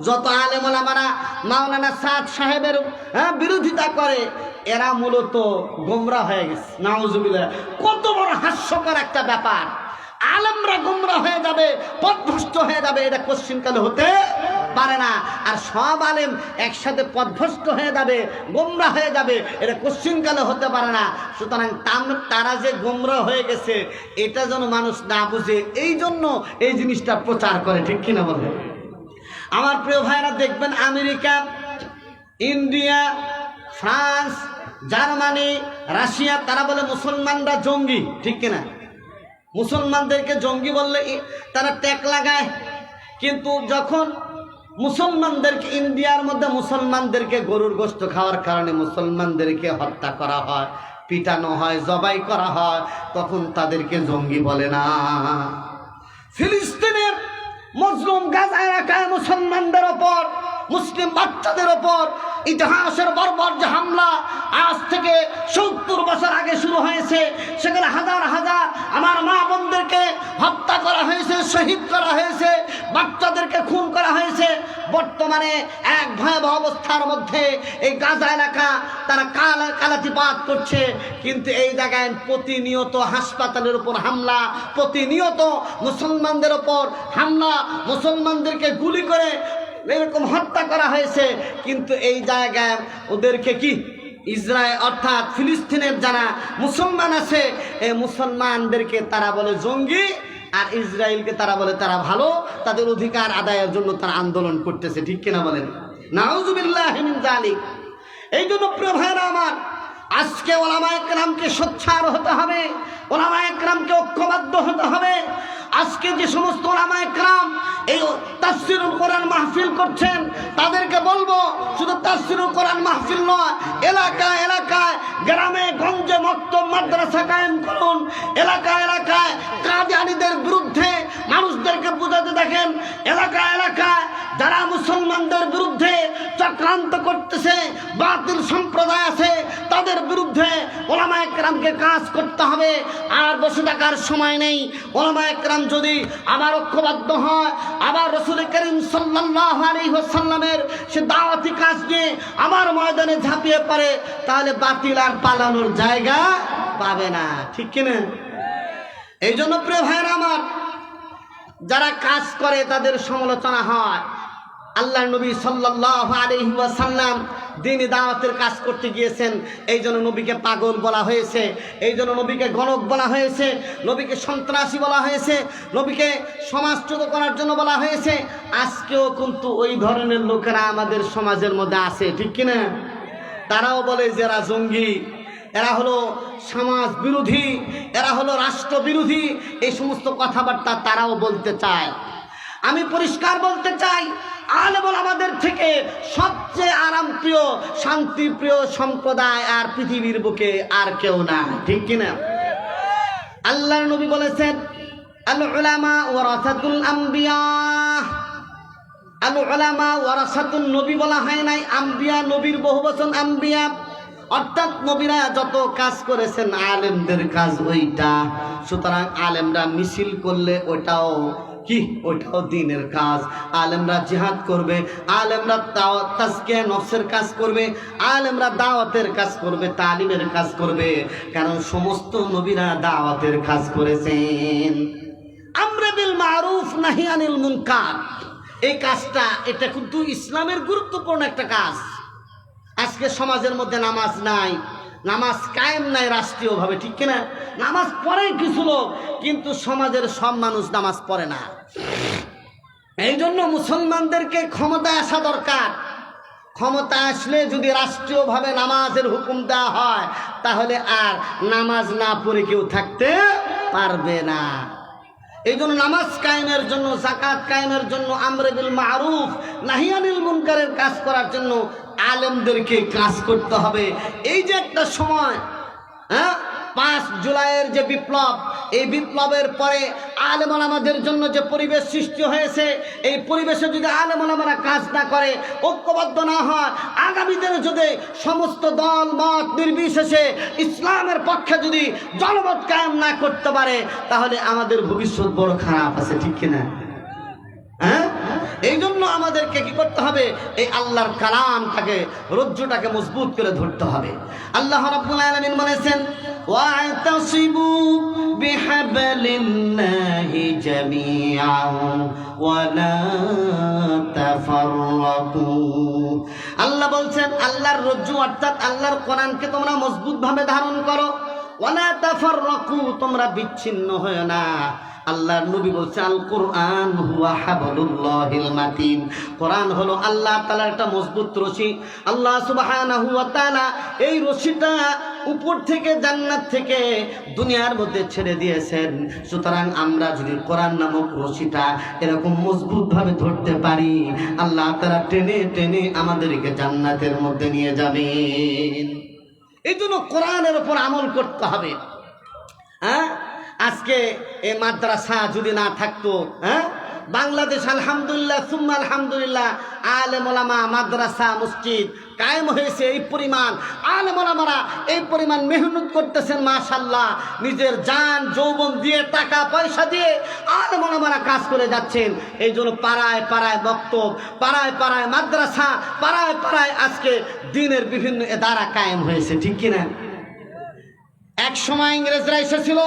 যত আলেম ওলামারা মাওলানা সাদ সাহেবের বিরোধিতা করে, এরা মূলত গোমরা হয়ে গেছে। নাউজুবিল্লাহ। কত বড় হাস্যকর একটা ব্যাপার! আলেমরা গোমরা হয়ে যাবে, পথভ্রষ্ট হয়ে যাবে, এটা কোশ্চিনকালে হতে পারে না। আর সব আলেম একসাথে পথভ্রষ্ট হয়ে যাবে, গোমরা হয়ে যাবে, এটা কোশ্চিনকালে হতে পারে না। সুতরাং তারা যে গোমরা হয়ে গেছে এটা যেন মানুষ না বুঝে, এই জন্য এই জিনিসটা প্রচার করে। ঠিক কিনা বলে? আমার প্রিয় ভাইরা, দেখবেন America, India, France, Germany, Russia, তারা বলে মুসলমানরা জঙ্গি। ঠিক কিনা? মুসলমানদেরকে জঙ্গি বললে তারা ট্যাগ লাগায়, কিন্তু যখন মুসলমানদেরকে, ইন্ডিয়ার মধ্যে মুসলমানদেরকে গরুর গোশত খাওয়ার কারণে মুসলমানদেরকে হত্যা করা হয়, পিটানো হয়, জবাই করা হয়, তখন তাদেরকে জঙ্গি বলে না। ফিলিস্তিনের মজলুম গাজা এলাকায় মুসলমানদের ওপর, মুসলিম বাচ্চাদের ওপর ইতিহাসের বর্বর যে হামলা আজ থেকে 70 বছর আগে শুরু হয়েছে, সেখানে হাজার হাজার আমার মা বোনদেরকে হত্যা করা হয়েছে, শহীদ করা হয়েছে, বাচ্চাদেরকে খুন করা হয়েছে। বর্তমানে এক ভয়াবহ অবস্থার মধ্যে এই গাজা এলাকা তারা কালাতিপাত করছে, কিন্তু এই জায়গায় প্রতিনিয়ত হাসপাতালের উপর হামলা, প্রতিনিয়ত মুসলমানদের ওপর হামলা, মুসলমানদেরকে গুলি করে এরকম হত্যা করা হয়েছে। কিন্তু এই জায়গায় ওদেরকে কি ইসরায়েল অর্থাৎ ফিলিস্তিনের যারা মুসলমান আছে, এই মুসলমানদেরকে তারা বলে জঙ্গি, আর ইসরায়েলকে তারা বলে তারা ভালো, তাদের অধিকার আদায়ের জন্য তারা আন্দোলন করতেছে। ঠিক কিনা বলেন? নাউজুবিল্লাহি মিন যালিক। এই জন্য প্রিয় ভাইরা আমার, আজকে ওলামায়ে কেরামকে সোচ্চার হতে হবে, ওলামায়ে কেরামকে ঐক্যবদ্ধ হতে হবে। আজকে যে সমস্ত ওলামায়ে কেরাম এই তাফসীরুল কোরআন মাহফিল করছেন, তাদেরকে বলবো শুধু তাফসীরুল কোরআন মাহফিল নয়, এলাকায় এলাকায়, গ্রামে গঞ্জে মক্তব মাদ্রাসা কায়েম করুন। এলাকায় এলাকায় কাদিয়ানীদের বিরুদ্ধে মানুষদেরকে বুঝাতে দেখেন। এলাকায় এলাকায় যারা মুসলমানদের বিরুদ্ধে চক্রান্ত করতেছে, বাতিল সম্প্রদায় আছে, তাদের বিরুদ্ধে ওলামায়ে কেরামকে কাজ করতে হবে। আর বসে থাকার সময় নেই। ওলামায়ে কেরাম যদি আবার ঐক্যবদ্ধ হয়, আবার রাসূল করিম সাল্লাল্লাহু আলাইহি ওয়াসাল্লামের সে দাওয়াতি কাজ নিয়ে আবার ময়দানে ঝাঁপিয়ে পড়ে, তাহলে বাতিল আর পালানোর জায়গা পাবে না। ঠিক কিনা? এই জন্য প্রিয় ভাইরা আমার, যারা কাজ করে তাদের সমালোচনা হয়। আল্লাহর নবী সাল্লাল্লাহু আলাইহি ওয়াসাল্লাম দ্বীনি দাওয়াতের কাজ করতে গিয়েছেন, এই জন্য নবীকে পাগল বলা হয়েছে, এই জন্য নবীকে গণক বলা হয়েছে, নবীকে সন্ত্রাসী বলা হয়েছে, নবীকে সমাজচ্যুত করার জন্য বলা হয়েছে। আজকেও কিন্তু ওই ধরনের লোকেরা আমাদের সমাজের মধ্যে আছে। ঠিক কিনা? তারাও বলে যে এরা জঙ্গি, এরা হলো সমাজ বিরোধী, এরা হলো রাষ্ট্র বিরোধী। এই সমস্ত কথাবার্তা তারাও বলতে চায়। আমি পরিষ্কার বলতে চাই, আলেম ওলামাদের থেকে সবচেয়ে আরামপ্রিয়, শান্তিপ্রিয় সম্প্রদায় আর পৃথিবীর বুকে আর কেউ না। ঠিক কিনা? আল্লাহর নবী বলেছেন, আল উলামা ওয়ারাসাতুল আম্বিয়া। আল উলামা ওয়ারাসাতুন নবী বলা হয় নাই, আম্বিয়া নবীর বহুবচন আম্বিয়া। অর্থাৎ নবীরা যত কাজ করেছেন আলেমদের কাজ ওইটা। সুতরাং আলেমরা মিছিল করলে ওটাও কি? ওটাও দ্বীনের কাজ। আলেমরা জিহাদ করবে, আলেমরা তাজকিয়া নফসের কাজ করবে, আলেমরা দাওয়াতের কাজ করবে, তালিমের কাজ করবে। কারণ সমস্ত নবীরা দাওয়াতের কাজ করেছেন। আমরে বিল মারুফ নাহি আনিল মুনকার, এই কাজটা এটা কিন্তু ইসলামের গুরুত্বপূর্ণ একটা কাজ। আজকে সমাজের মধ্যে নামাজ নাই, নামাজ কায়েম নাই রাষ্ট্রীয়ভাবে। ঠিক কিনা? নামাজ পড়ে কিছু লোক, কিন্তু সমাজের সব মানুষ নামাজ পড়ে না। এই জন্য মুসলমানদেরকে ক্ষমতা আসা দরকার। ক্ষমতা আসলে যদি রাষ্ট্রীয়ভাবে নামাজের হুকুম দেওয়া হয়, তাহলে আর নামাজ না পড়ে কেউ থাকতে পারবে না। এই জন্য নামাজ কায়েমের জন্য, যাকাত কায়েমের জন্য, আমরে বিল মারুফ নাহি আনিল মুনকারের কাজ করার জন্য আলেমদেরকে কাজ করতে হবে। এই যে একটা সময়, 5 জুলাইয়ের যে বিপ্লব, এই বিপ্লবের পরে আলেম ওলামাদের জন্য যে পরিবেশ সৃষ্টি হয়েছে, এই পরিবেশে যদি আলেম ওলামারা কাজ না করে, ঐক্যবদ্ধ না হয়, আগামী দিনে যদি সমস্ত দল মত নির্বিশেষে ইসলামের পক্ষে যদি জনমত কায়েম না করতে পারে, তাহলে আমাদের ভবিষ্যৎ বড় খারাপ আছে। ঠিক কিনা? এই জন্য আমাদেরকে কি করতে হবে? এই আল্লাহর কালামটাকে, রজ্জুটাকে মজবুত করে ধরতে হবে। আল্লাহ রাব্বুল আলামিন বলেছেন, ওয়া'তাসিবু বিহাবলিল্লাহি জামিআন ওয়া লা তাফাররাকু। আল্লাহ বলছেন, আল্লাহর রজ্জু অর্থাৎ আল্লাহর কোরআনকে তোমরা মজবুতভাবে ধারণ করো, ওয়া লা তাফাররাকু, তোমরা বিচ্ছিন্ন হয় না। আল্লাহর নবী বলছে, আল কোরআন হুয়া হাবলুল্লাহিল মাতিন। কোরআন হলো আল্লাহ তাআলার একটা মজবুত রশি। আল্লাহ সুবহানাহু ওয়া তাআলা এই রশিটা উপর থেকে, জান্নাত থেকে দুনিয়ার মধ্যে ছেড়ে দিয়েছেন। সুতরাং আমরা যদি কোরআন নামক রশিটা এরকম মজবুতভাবে ধরতে পারি, আল্লাহ তাআলা টেনে টেনে আমাদেরকে জান্নাতের মধ্যে নিয়ে যাবেন। এই জন্য কোরআনের উপর আমল করতে হবে। আজকে এই মাদ্রাসা যদি না থাকতো, বাংলাদেশ আলহামদুলিল্লাহ সুম্মা আলহামদুলিল্লাহ আলেম ওলামা, মাদ্রাসা, মসজিদ কায়েম হয়েছে। এই পরিমাণ আলেম ওলামারা এই পরিমাণ মেহনত করতেছেন, মাশাআল্লাহ, নিজের জান যৌবন দিয়ে, টাকা পয়সা দিয়ে আলেম ওলামারা কাজ করে যাচ্ছেন। এই জন্য পাড়ায় পাড়ায় বক্তব্য, পাড়ায় পাড়ায় মাদ্রাসা, পাড়ায় পাড়ায় আজকে দ্বীনের বিভিন্ন ইদারা কায়েম হয়েছে। ঠিক কিনা? এক সময় ইংরেজরা এসেছিল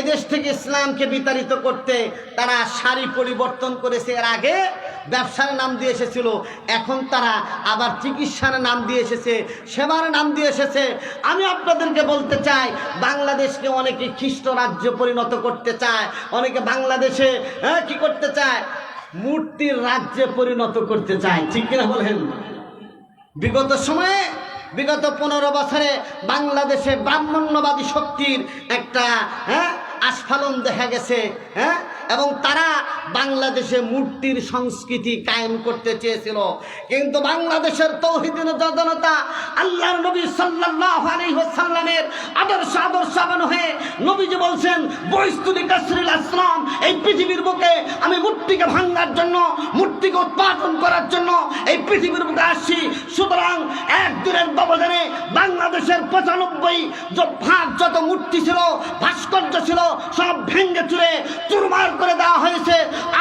এদেশ থেকে ইসলামকে বিতাড়িত করতে। তারা শাড়ি পরিবর্তন করেছে, এর আগে ব্যবসার নাম দিয়ে এসেছিল, এখন তারা আবার চিকিৎসার নাম দিয়ে এসেছে, সেবার নাম দিয়ে এসেছে। আমি আপনাদেরকে বলতে চাই, বাংলাদেশকে অনেকে খ্রিস্ট রাজ্য পরিণত করতে চায়, অনেকে বাংলাদেশে কি করতে চায়? মূর্তির রাজ্যে পরিণত করতে চায়। ঠিক কিনা বলেন? বিগত সময়ে বিগত 15 বছরে বাংলাদেশে ব্রাহ্মণ্যবাদী শক্তির একটা আস্ফালন দেখা গেছে, এবং তারা বাংলাদেশে মূর্তির সংস্কৃতি কায়েম করতে চেয়েছিল। কিন্তু বাংলাদেশের তৌহিদের জনতা আল্লাহর নবী সাল্লাল্লাহু আলাইহি ওয়াসাল্লামের আদর্শ হয়ে নবীজি বলছেন, বৈস্তুলি কাসরিল ইসলাম, এই পৃথিবীর বুকে আমি মূর্তিকে ভাঙার জন্য, মূর্তিকে উৎপাদন করার জন্য এই পৃথিবীর বুকে আসছি। সুতরাং এক দিনের ব্যবধানে বাংলাদেশের 95% যত মূর্তি ছিল, ভাস্কর্য ছিল, সব ভেঙে চুরে চুরমার করে দেওয়া হয়েছে।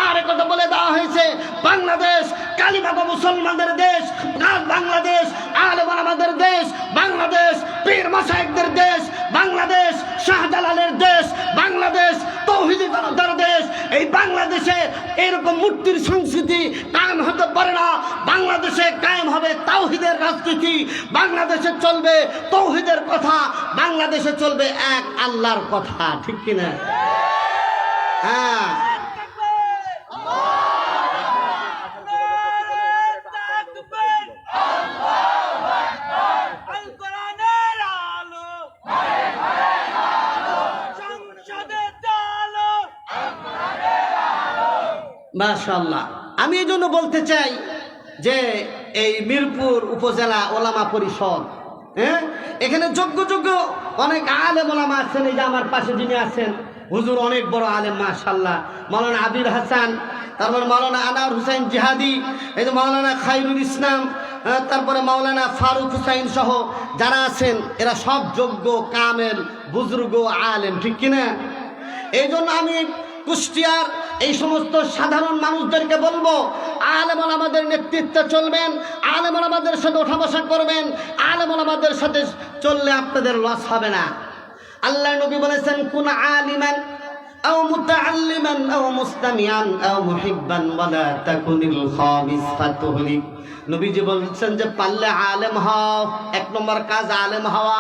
আর একথা বলে দেওয়া হয়েছে, বাংলাদেশ কালিমা মুসলমানদের দেশ, বাংলাদেশ আলেম ওলামাদের দেশ, বাংলাদেশ পীর মাশায়েখদের দেশ, বাংলাদেশ শাহজালালের দেশ, বাংলাদেশ তৌহিদি জনতার দেশ। এই বাংলাদেশে এরকম মূর্তির সংস্কৃতি কায়েম হতে পারে না। বাংলাদেশে কায়েম হবে তাওহীদের রাজনীতি, বাংলাদেশে চলবে তৌহিদের কথা, বাংলাদেশে চলবে এক আল্লাহর কথা। ঠিক কিনা? হ্যাঁ, মাশাআল্লাহ। আমি এই জন্য বলতে চাই যে এই মিরপুর উপজেলা ওলামা পরিষদ, এখানে যোগ্য অনেক আলেম ওলামা আছেন। এই যে আমার পাশে যিনি আছেন হুজুর, অনেক বড় আলেম মাশাআল্লাহ, মাওলানা আবির হাসান, তারপরে মাওলানা আনোয়ার হোসেন জিহাদি, এই যে মাওলানা খায়রুল ইসলাম, তারপরে মাওলানা ফারুক হুসাইন সহ যারা আছেন, এরা সব যোগ্য কামেল বুজুর্গ আলেম। ঠিক কিনা? এই জন্য আমি কুষ্টিয়ার এই সমস্ত সাধারণ মানুষদেরকে বলবো, আলেম ওলামাদের নেতৃত্বে চলবেন, আলেম ওলামাদের সাথে ওঠা বসা করবেন, আলেম ওলামাদের সাথে চললে আপনাদের লস হবে না। আল্লাহ নবী বলেছেন, কুন আলিমান আও মুতাআল্লিমান আও মুস্তামিআন আও মুহিব্বান ওয়ালা তাকুনিল খামিস ফাতুহলিক। নবীজি বলছেন যে পারলে আলেম হও, 1 নম্বর কাজ আলেম হওয়া।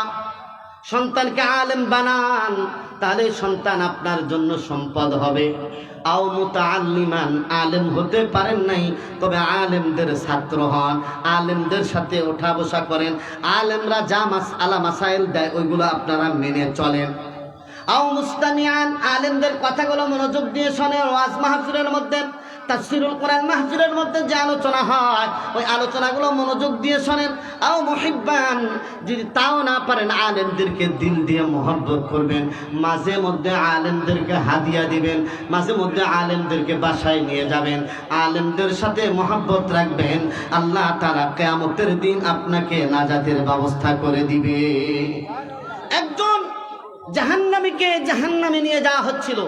সন্তানকে আলেম বানান, তাহলে সন্তান আপনার জন্য সম্পদ হবে। আও মুতাআল্লিমান, আলেম হতে পারেন নাই, তবে আলেমদের ছাত্র হন, আলেমদের সাথে ওঠা বসা করেন, আলেমরা যা মাসআলা মাসাইল দেয় ওইগুলো আপনারা মেনে চলেন। আও মুস্তামিআন, আলেমদের কথাগুলো মনোযোগ দিয়ে শোনেন। ওয়াজ মাহফিলের মধ্যে, তাফসীরুল কোরআন মাহফিলের মধ্যে যে আলোচনা হয়, ওই আলোচনাগুলো মনোযোগ দিয়ে শোনেন। আও মুহিব্বান, যদি তাও না পারেন আলেমদেরকে দিল দিয়ে মহব্বত করবেন, মাঝে মধ্যে আলেমদেরকে হাদিয়া দিবেন, মাঝে মধ্যে আলেমদেরকে বাসায় নিয়ে যাবেন, আলেমদের সাথে মহব্বত রাখবেন। আল্লাহ তাআলা কিয়ামতের দিন আপনাকে নাজাতের ব্যবস্থা করে দিবে। একজন জাহান্নামীকে জাহান্নামে নিয়ে যাওয়া হচ্ছিল,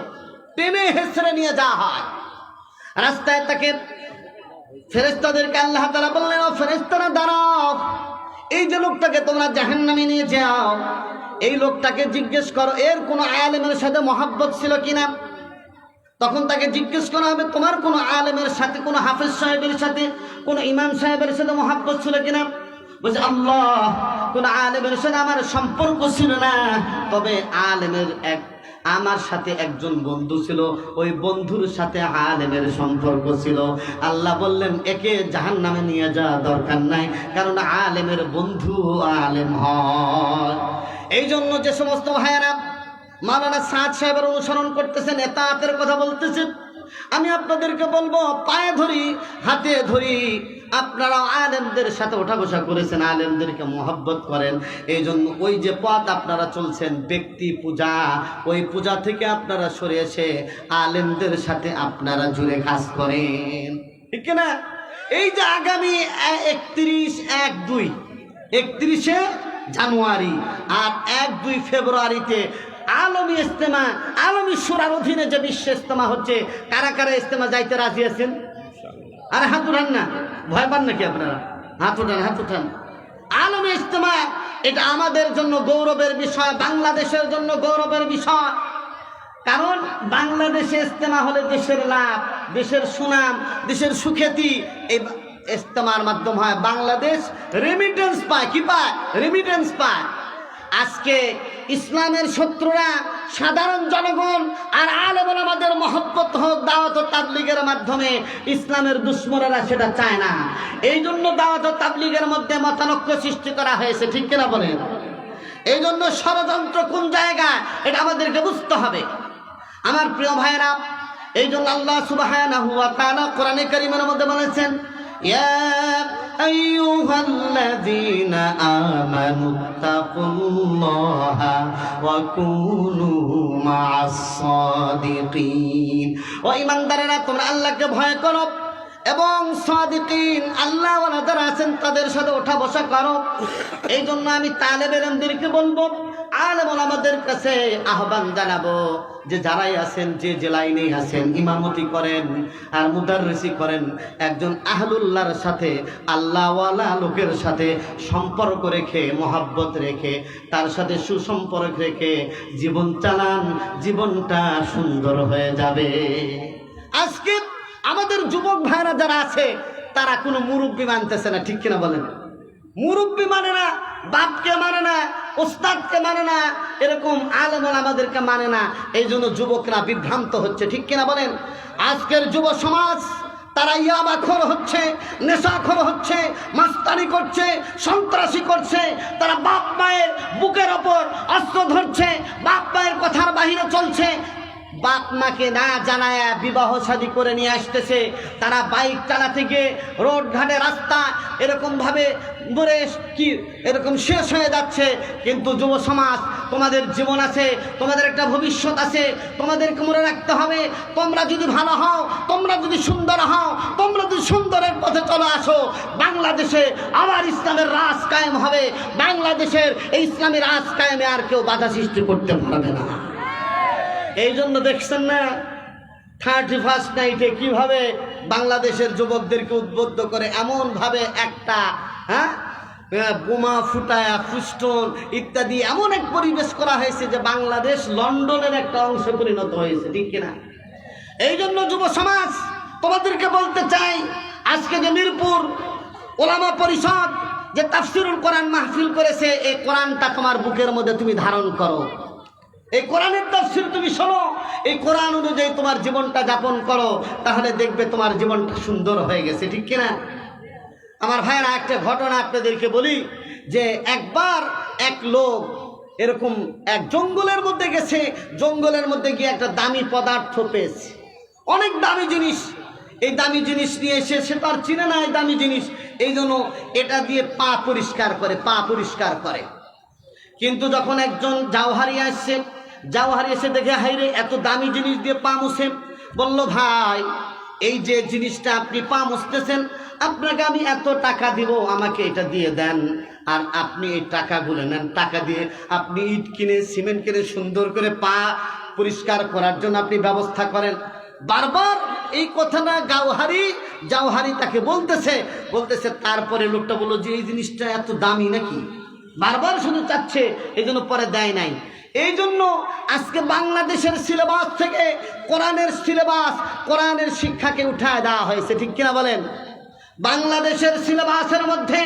টেনে হেসড়ে নিয়ে যাওয়া হয় রাস্তায়। তাকে ফেরেশতাদেরকে আল্লাহ তাআলা বললেন, ও ফেরেশতারা দাঁড়াও, এই যে লোকটাকে তোমরা জাহান্নামে নিয়ে যাও, এই লোকটাকে জিজ্ঞেস করো এর কোনো আলেমের সাথে মহব্বত ছিল কিনা। তখন তাকে জিজ্ঞেস করা হবে, তোমার কোনো আলেমের সাথে, কোনো হাফেজ সাহেবের সাথে, কোনো ইমাম সাহেবের সাথে মহব্বত ছিল কিনা। বলছে, আল্লাহ, কোন আলেমের সাথে আমার সম্পর্ক ছিল না, তবে আলেমের আমার সাথে একজন বন্ধু ছিল, ওই বন্ধুর সাথে আলেমের সম্পর্ক ছিল। আল্লাহ বললেন, একে জাহান্নামে নিয়ে যাওয়া দরকার নাই, কারণ আলেমের বন্ধু আলেম হয়। এই জন্য যে সমস্ত ভাইয়েরা মাওলানা সাদ সাহেবের অনুসরণ করতেছেন, এতাআতের কথা বলতেছেন, আমি আপনাদেরকে বলবো, পায়ে ধরি, হাতে ধরি, আপনারা আলেমদের সাথে ওঠা বসা করেছেন, আলেমদেরকে মহব্বত করেন। এই জন্য ওই যে পথ আপনারা চলছেন ব্যক্তি পূজা, ওই পূজা থেকে আপনারা সরে এসে আলেমদের সাথে আপনারা জুড়ে কাজ করেন। ঠিক না? এই যে আগামী 31শে জানুয়ারি আর 1-2 ফেব্রুয়ারিতে আলমী ইজতেমা, আলমী শুরার অধীনে যে বিশ্ব ইজতেমা হচ্ছে, কারা কারা ইজতেমা যাইতে রাজি আছেন? আরে হাত উঠান না, ভয় পান নাকি আপনারা? হাত উঠান, হাত উঠান। আলমী ইজতেমা এটা আমাদের জন্য গৌরবের বিষয়, বাংলাদেশের জন্য গৌরবের বিষয়। কারণ বাংলাদেশে ইজতেমা হলে দেশের লাভ, দেশের সুনাম, দেশের সুখ্যাতি এই ইজতেমার মাধ্যম হয়। বাংলাদেশ রেমিটেন্স পায়। কি পায়? রেমিটেন্স পায়। আজকে ইসলামের শত্রুরা সাধারণ জনগণ আর আলেম ওলামাদের মহব্বত হোক দাওয়াত ও তাবলীগের মাধ্যমে, ইসলামের দুশমনেরা সেটা চায় না। এই জন্য দাওয়াত ও তাবলীগের মধ্যে মতানৈক্য সৃষ্টি করা হয়েছে, ঠিক কিনা বলেন? এই জন্য ষড়যন্ত্র কোন জায়গায় এটা আমাদেরকে বুঝতে হবে। আমার প্রিয় ভাইরা, এই জন্য আল্লাহ সুবহানাহু ওয়া তাআলা কোরআনে কারীমের মধ্যে বলেছেন, ইয়া আইয়ুহাল্লাযীনা আমানুত্তাকুল্লাহা ওয়া কুনু মা'আস সাদিকিন। ও ঈমানদারেরা, তোমরা আল্লাহকে ভয় করো এবং সাদিকিন আল্লাহওয়ালা যারা আছেন তাদের সাথে ওঠা বসা করো। এই জন্য আমি তালেবে ইলমদেরকে বলবো, আলেম ওলামাদের কাছে আহ্বান জানাবো যে যারাই আছেন, যে যে লাইনেই আছেন, ইমামতি করেন আর মুদাররিসি করেন, একজন আহলুল্লাহর সাথে, আল্লাহওয়ালা লোকের সাথে সম্পর্ক রেখে, মহাব্বত রেখে, তার সাথে সুসম্পর্ক রেখে জীবন চালান, জীবনটা সুন্দর হয়ে যাবে। আজকে আমাদের যুবক ভাইরা যারা আছে তারা কোনো মুরব্বী মানতেছে না, ঠিক কিনা বলেন? মুরব্বী মানে না, বাপকে মানে না, ওস্তাদকে মানে না, এরকম আলেম ওলামাদেরকে মানে না। এই জন্য যুবকরা বিভ্রান্ত হচ্ছে, ঠিক কিনা বলেন? আজকের যুব সমাজ তারা ইয়াবাখোর হচ্ছে, নেশাখোর হচ্ছে, মাস্তানি করছে, সন্ত্রাসী করছে। তারা বাপ মায়ের বুকের ওপর অস্ত্র ধরছে, বাপ মায়ের কথার বাহিরে চলছে, বাপ মাকে না জানায় বিবাহ শাদী করে নিয়ে আসতেছে। তারা বাইক চালাতে গিয়ে রোড ঘাটে রাস্তা এরকম ভাবে মরে কি এরকম শেষ হয়ে যাচ্ছে। কিন্তু যুব সমাজ, তোমাদের জীবন আছে, তোমাদের একটা ভবিষ্যৎ আছে, তোমাদেরকে মনে রাখতে হবে। তোমরা যদি ভালো হও, তোমরা যদি সুন্দর হও, তোমরা যদি সুন্দরের পথে চলে আসো, বাংলাদেশে আবার ইসলামের রাজ কায়েম হবে। বাংলাদেশের এই ইসলামী রাজ কায়েমে আর কেউ বাধা সৃষ্টি করতে পারবে না। এই জন্য দেখছেন না 31st নাইটে কিভাবে বাংলাদেশের যুবকদেরকে উদ্বুদ্ধ করে এমনভাবে একটা বোমা ফুটায়া, ফুস্টন ইত্যাদি এমন এক পরিবেশ করা হয়েছে যে বাংলাদেশ লন্ডনের একটা অংশ পরিণত হয়েছে, ঠিক কিনা? এই জন্য যুব সমাজ তোমাদেরকে বলতে চাই, আজকে যে মিরপুর ওলামা পরিষদ যে তাফসিরুল কোরআন মাহফিল করেছে, এই কোরআনটা তোমার বুকের মধ্যে তুমি ধারণ করো, এই কোরআনের তাফসীর তুমি শোনো, এই কোরআন অনুযায়ী তোমার জীবনটা যাপন করো, তাহলে দেখবে তোমার জীবনটা সুন্দর হয়ে গেছে, ঠিক কিনা? আমার ভাইয়েরা, একটা ঘটনা আপনাদেরকে বলি যে একবার এক লোক এরকম এক জঙ্গলের মধ্যে গেছে, জঙ্গলের মধ্যে গিয়ে একটা দামি পদার্থ পেয়েছে, অনেক দামি জিনিস। এই দামি জিনিস নিয়ে এসে সে তো আর চিনে না এই দামি জিনিস, এই জন্য এটা দিয়ে পা পরিষ্কার করে। কিন্তু যখন একজন জাওহারি আসছে, জাওহারি এসে দেখে, হাইরে এত দামি জিনিস দিয়ে পা মুছে, বলল, ভাই এই যে জিনিসটা আপনি পা মুছতেছেন, আপনাকে আমি এত টাকা দিব, আমাকে এটা দিয়ে দেন, আর আপনি এই টাকাগুলো নেন, টাকা দিয়ে আপনি ইট কিনে, সিমেন্ট কিনে সুন্দর করে পা পরিষ্কার করার জন্য আপনি ব্যবস্থা করেন। বারবার এই কথাটা জাওহারি তাকে বলতেছে। তারপরে লোকটা বলল যে এই জিনিসটা এত দামি নাকি, বারবার শুধু চাচ্ছে, এই জন্য পরে দেয় নাই। এই জন্য আজকে বাংলাদেশের সিলেবাস থেকে কোরআনের শিক্ষাকে উঠায় দেওয়া হয়েছে, ঠিক কিনা বলেন? বাংলাদেশের সিলেবাসের মধ্যে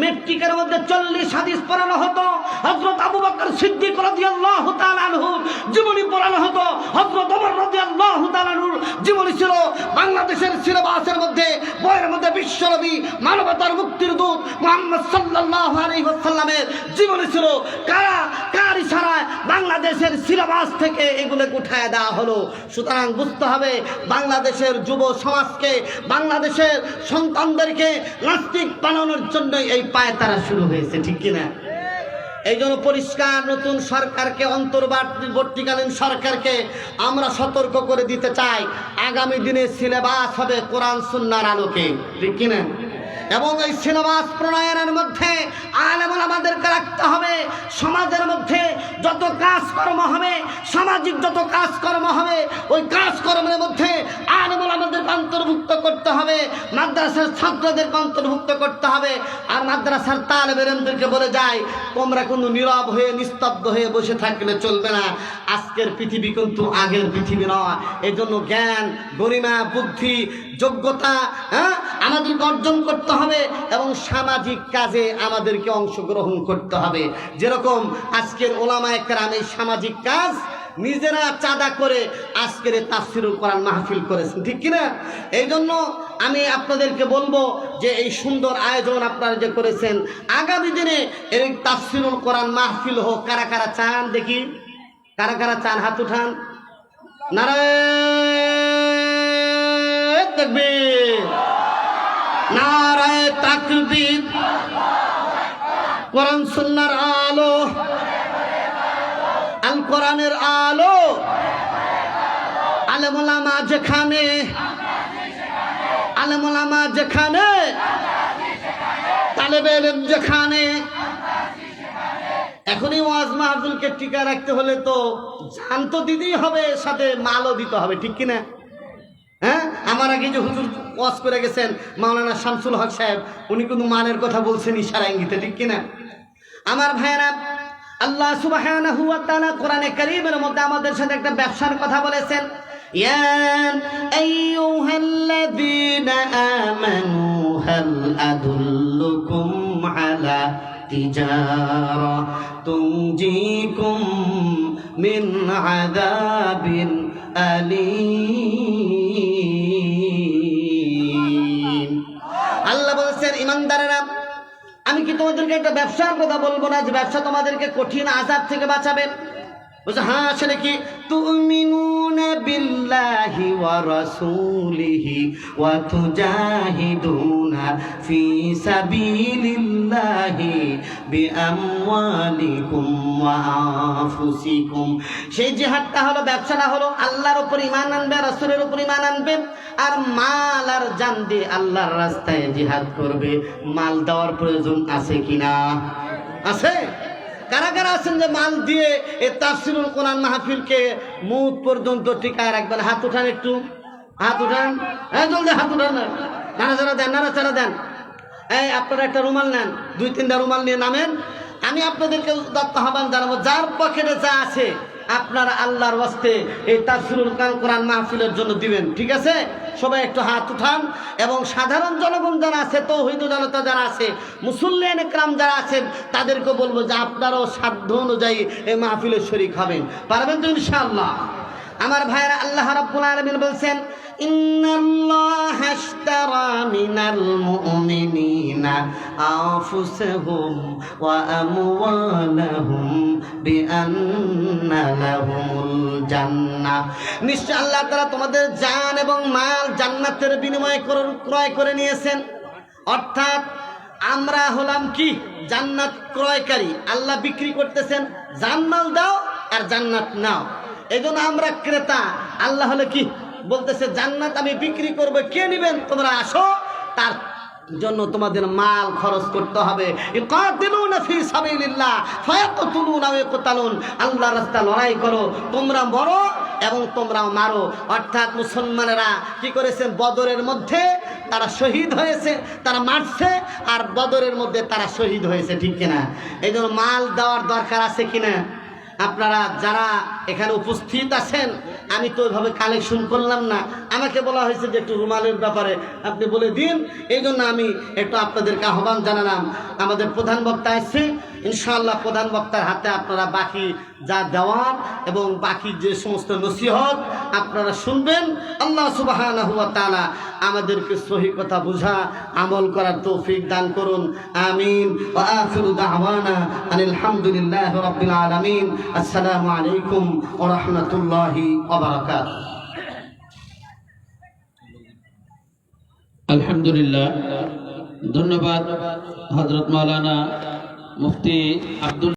মেট্রিকের মধ্যে 40 হাদিস পড়ানো হতো, হযরত আবু বকর সিদ্দিক রাদিয়াল্লাহু তাআলা আনহুর জীবনী পড়ানো হতো, হযরত ওমর রাদিয়াল্লাহু তাআলা আনহুর জীবনী ছিল বাংলাদেশের সিলেবাসের মধ্যে। বইয়ের মধ্যে বিশ্বনবী মানবতার মুক্তির দূত মুহাম্মদ সাল্লাল্লাহু আলাইহি ওয়াসাল্লামের জীবনী ছিল। কার ইশারায় বাংলাদেশের সিলেবাস থেকে এগুলো উঠায় দেওয়া হলো। সুতরাং বুঝতে হবে, বাংলাদেশের যুব সমাজকে, বাংলাদেশের সন্তানদেরকে নাস্তিক বানানোর জন্য এই পায়তারা শুরু হয়েছে, ঠিক কিনা? এই জন্য পরিষ্কার নতুন সরকারকে, অন্তর্বর্তীকালীন সরকারকে আমরা সতর্ক করে দিতে চাই, আগামী দিনে সিলেবাস হবে কোরআন সুন্নাহর আলোকে, ঠিক কিনা? এবং এই সিলেবাস প্রণয়নের মধ্যে আলেম ওলামাদেরকে রাখতে হবে। সমাজের মধ্যে যত কাজকর্ম হবে, সামাজিক যত কাজকর্ম হবে, ওই কাজকর্মের মধ্যে আলেম ওলামাদেরকে অন্তর্ভুক্ত করতে হবে, মাদ্রাসার ছাত্রদেরকে অন্তর্ভুক্ত করতে হবে। আর মাদ্রাসার তালেবে ইলমদেরকে বলে যায়, তোমরা কোনো নীরব হয়ে নিস্তব্ধ হয়ে বসে থাকলে চলবে না। আজকের পৃথিবী কিন্তু আগের পৃথিবী নয়। এই জন্য জ্ঞান, গরিমা, বুদ্ধি, যোগ্যতা আমাদেরকে অর্জন করতে হবে এবং সামাজিক কাজে আমাদেরকে অংশগ্রহণ করতে হবে। যেরকম আজকের ওলামায়ে কেরাম এই সামাজিক কাজ নিজেরা চাঁদা করে আজকের এই তাফসিরুল কোরআন মাহফিল করেছেন, ঠিক কিনা? এই জন্য আমি আপনাদেরকে বলবো যে এই সুন্দর আয়োজন আপনারা যে করেছেন, আগামী দিনে এই তাফসিরুল কোরআন মাহফিল হোক। কারা কারা চান দেখি, কারা কারা চান হাত উঠান। নারায়ে তাকবীর, নারায়ে তাকবীর। কোরআন সুন্নাহর আলো, আল কোরআনের আলো, আলেম ওলামা যেখানে, আলেম ওলামা যেখানে, তালেবে ইলম যেখানে। এখনই ওয়াজ মাহফিলকে টিকা রাখতে হলে তো জান তো দিতেই হবে, সাথে মালও দিতে হবে, ঠিক কিনা? হ্যাঁ, আমার আগে যে হুজুর ওয়াজ করে গেছেন মাওলানা শামসুল হক সাহেব, উনি কিন্তু মালের কথা বলছেন ইশারা ইঙ্গিতে, ঠিক কিনা? আমার ভাইয়েরা, আল্লাহ সুবহানাহু ওয়া তাআলা কোরআনে কারীমের মধ্যে আমাদের সাথে একটা ব্যবসার কথা বলেছেন। ইয়া আইয়ুহাল্লাযীনা আমানু হাল আদুল্লুকুম আলা তিজারা তুনজিকুম মিন আযাবিন আলীম। আল্লাহ বলেছেন, ঈমানদারেরা, আমি কি তোমাদেরকে একটা ব্যবসার কথা বলবো না যে ব্যবসা তোমাদেরকে কঠিন আযাব থেকে বাঁচাবে? বলছে হ্যাঁ, সেটা কি? তুমিনুনা বিল্লাহি ওয়া রাসূলিহি ওয়া তুজাহিদুনা ফি সাবিলিল্লাহি বিআমওয়ালিকুম ওয়া আনফুসিকুম। সেই জিহাদটা হলো, ব্যবসাটা হলো আল্লাহর উপর ঈমান আনবে, রাসূলের উপর ঈমান আনবে, আর মাল আর জান দিয়ে আল্লাহর রাস্তায় জিহাদ করবে। মাল দেওয়ার প্রয়োজন আছে কিনা? আছে। কারা কারা আছেন যে মাল দিয়ে এই তাফসিরুল কোরআন মাহফিলকে মুখ পর্যন্ত টিকায় রাখবেন? হাত উঠান, একটু হাত উঠান। হ্যাঁ, জলদি হাত উঠান, নাড়াচাড়া দেন, নাড়াচাড়া দেন। এই আপনারা একটা রুমাল নেন, 2-3টা রুমাল নিয়ে নামেন। আমি আপনাদেরকে আহ্বান জানাবো, যার পকেটে যা আছে আপনারা আল্লাহর ওয়াস্তে এই তাফসিরুল কোরআন মাহফিলের জন্য দিবেন, ঠিক আছে? সবাই একটু হাত উঠান। এবং সাধারণ জনগণ যারা আছে, তৌহিদ জনতা যারা আছে, মুসল্লিয়ান ইকরাম যারা আছেন, তাদেরকে বলবো যে আপনারাও সাধ্য অনুযায়ী এই মাহফিলের শরীক হবেন। পারবেন তো ইনশাআল্লাহ? আমার ভাইরা, আল্লাহ রাব্বুল আলামিন বলছেন, ইন্নাল্লাহা আশতারা মিনাল মুমিনিনা আনফুসাহুম ওয়া আমওয়ালাহুম বিআন্না লাহুমুল জান্নাহ। নিশ্চয় আল্লাহ তাআলা তোমাদের জান এবং মাল জান্নাতের বিনিময়ে ক্রয় করে নিয়েছেন। অর্থাৎ আমরা হলাম কি? জান্নাত ক্রয়কারী। আল্লাহ বিক্রি করতেছেন, জান মাল দাও আর জান্নাত নাও। এই জন্য আমরা ক্রেতা, আল্লাহ হলে কি বলতেছে, জান্নাত আমি বিক্রি করবো, কে নিবেন? তোমরা আসো, তার জন্য তোমাদের মাল খরচ করতে হবে। ইকাতিলুনা ফি সাবিলিল্লাহ ফায়াকতুলুনা ওয়া ইয়াকতালুন। আল্লাহর রাস্তায় লড়াই করো, তোমরা মরো এবং তোমরাও মারো। অর্থাৎ মুসলমানেরা কি করেছেন? বদরের মধ্যে তারা শহীদ হয়েছে, তারা মারছে, আর বদরের মধ্যে তারা শহীদ হয়েছে, ঠিক কিনা? এই জন্য মাল দেওয়ার দরকার আছে কিনা? আপনারা যারা এখানে উপস্থিত আছেন, আমি তো ওইভাবে কালেকশন করলাম না, আমাকে বলা হয়েছে যে একটু রুমালের ব্যাপারে আপনি বলে দিন। এই জন্য আমি একটু আপনাদেরকে আহ্বান জানালাম। আমাদের প্রধান বক্তা আসছে, ইনশাআল্লাহ প্রধান বক্তার হাতে আপনারা বাকি যা দেওয়ার এবং বাকি যে সমস্ত নসিহত আপনারা শুনবেন। আল্লাহ সুবহানাহু ওয়া তাআলা আমাদেরকে সহি কথা বুঝা আমল করার তৌফিক দান করুন। আমিন। ওয়া আখিরু দাওয়ানা আনিল হামদুলিল্লাহি রাব্বিল আলামিন। আসসালামু আলাইকুম ওয়া রাহমাতুল্লাহি ওয়া বারাকাতুহু। আলহামদুলিল্লাহ, ধন্যবাদ হযরত মাওলানা মুফতি আব্দুল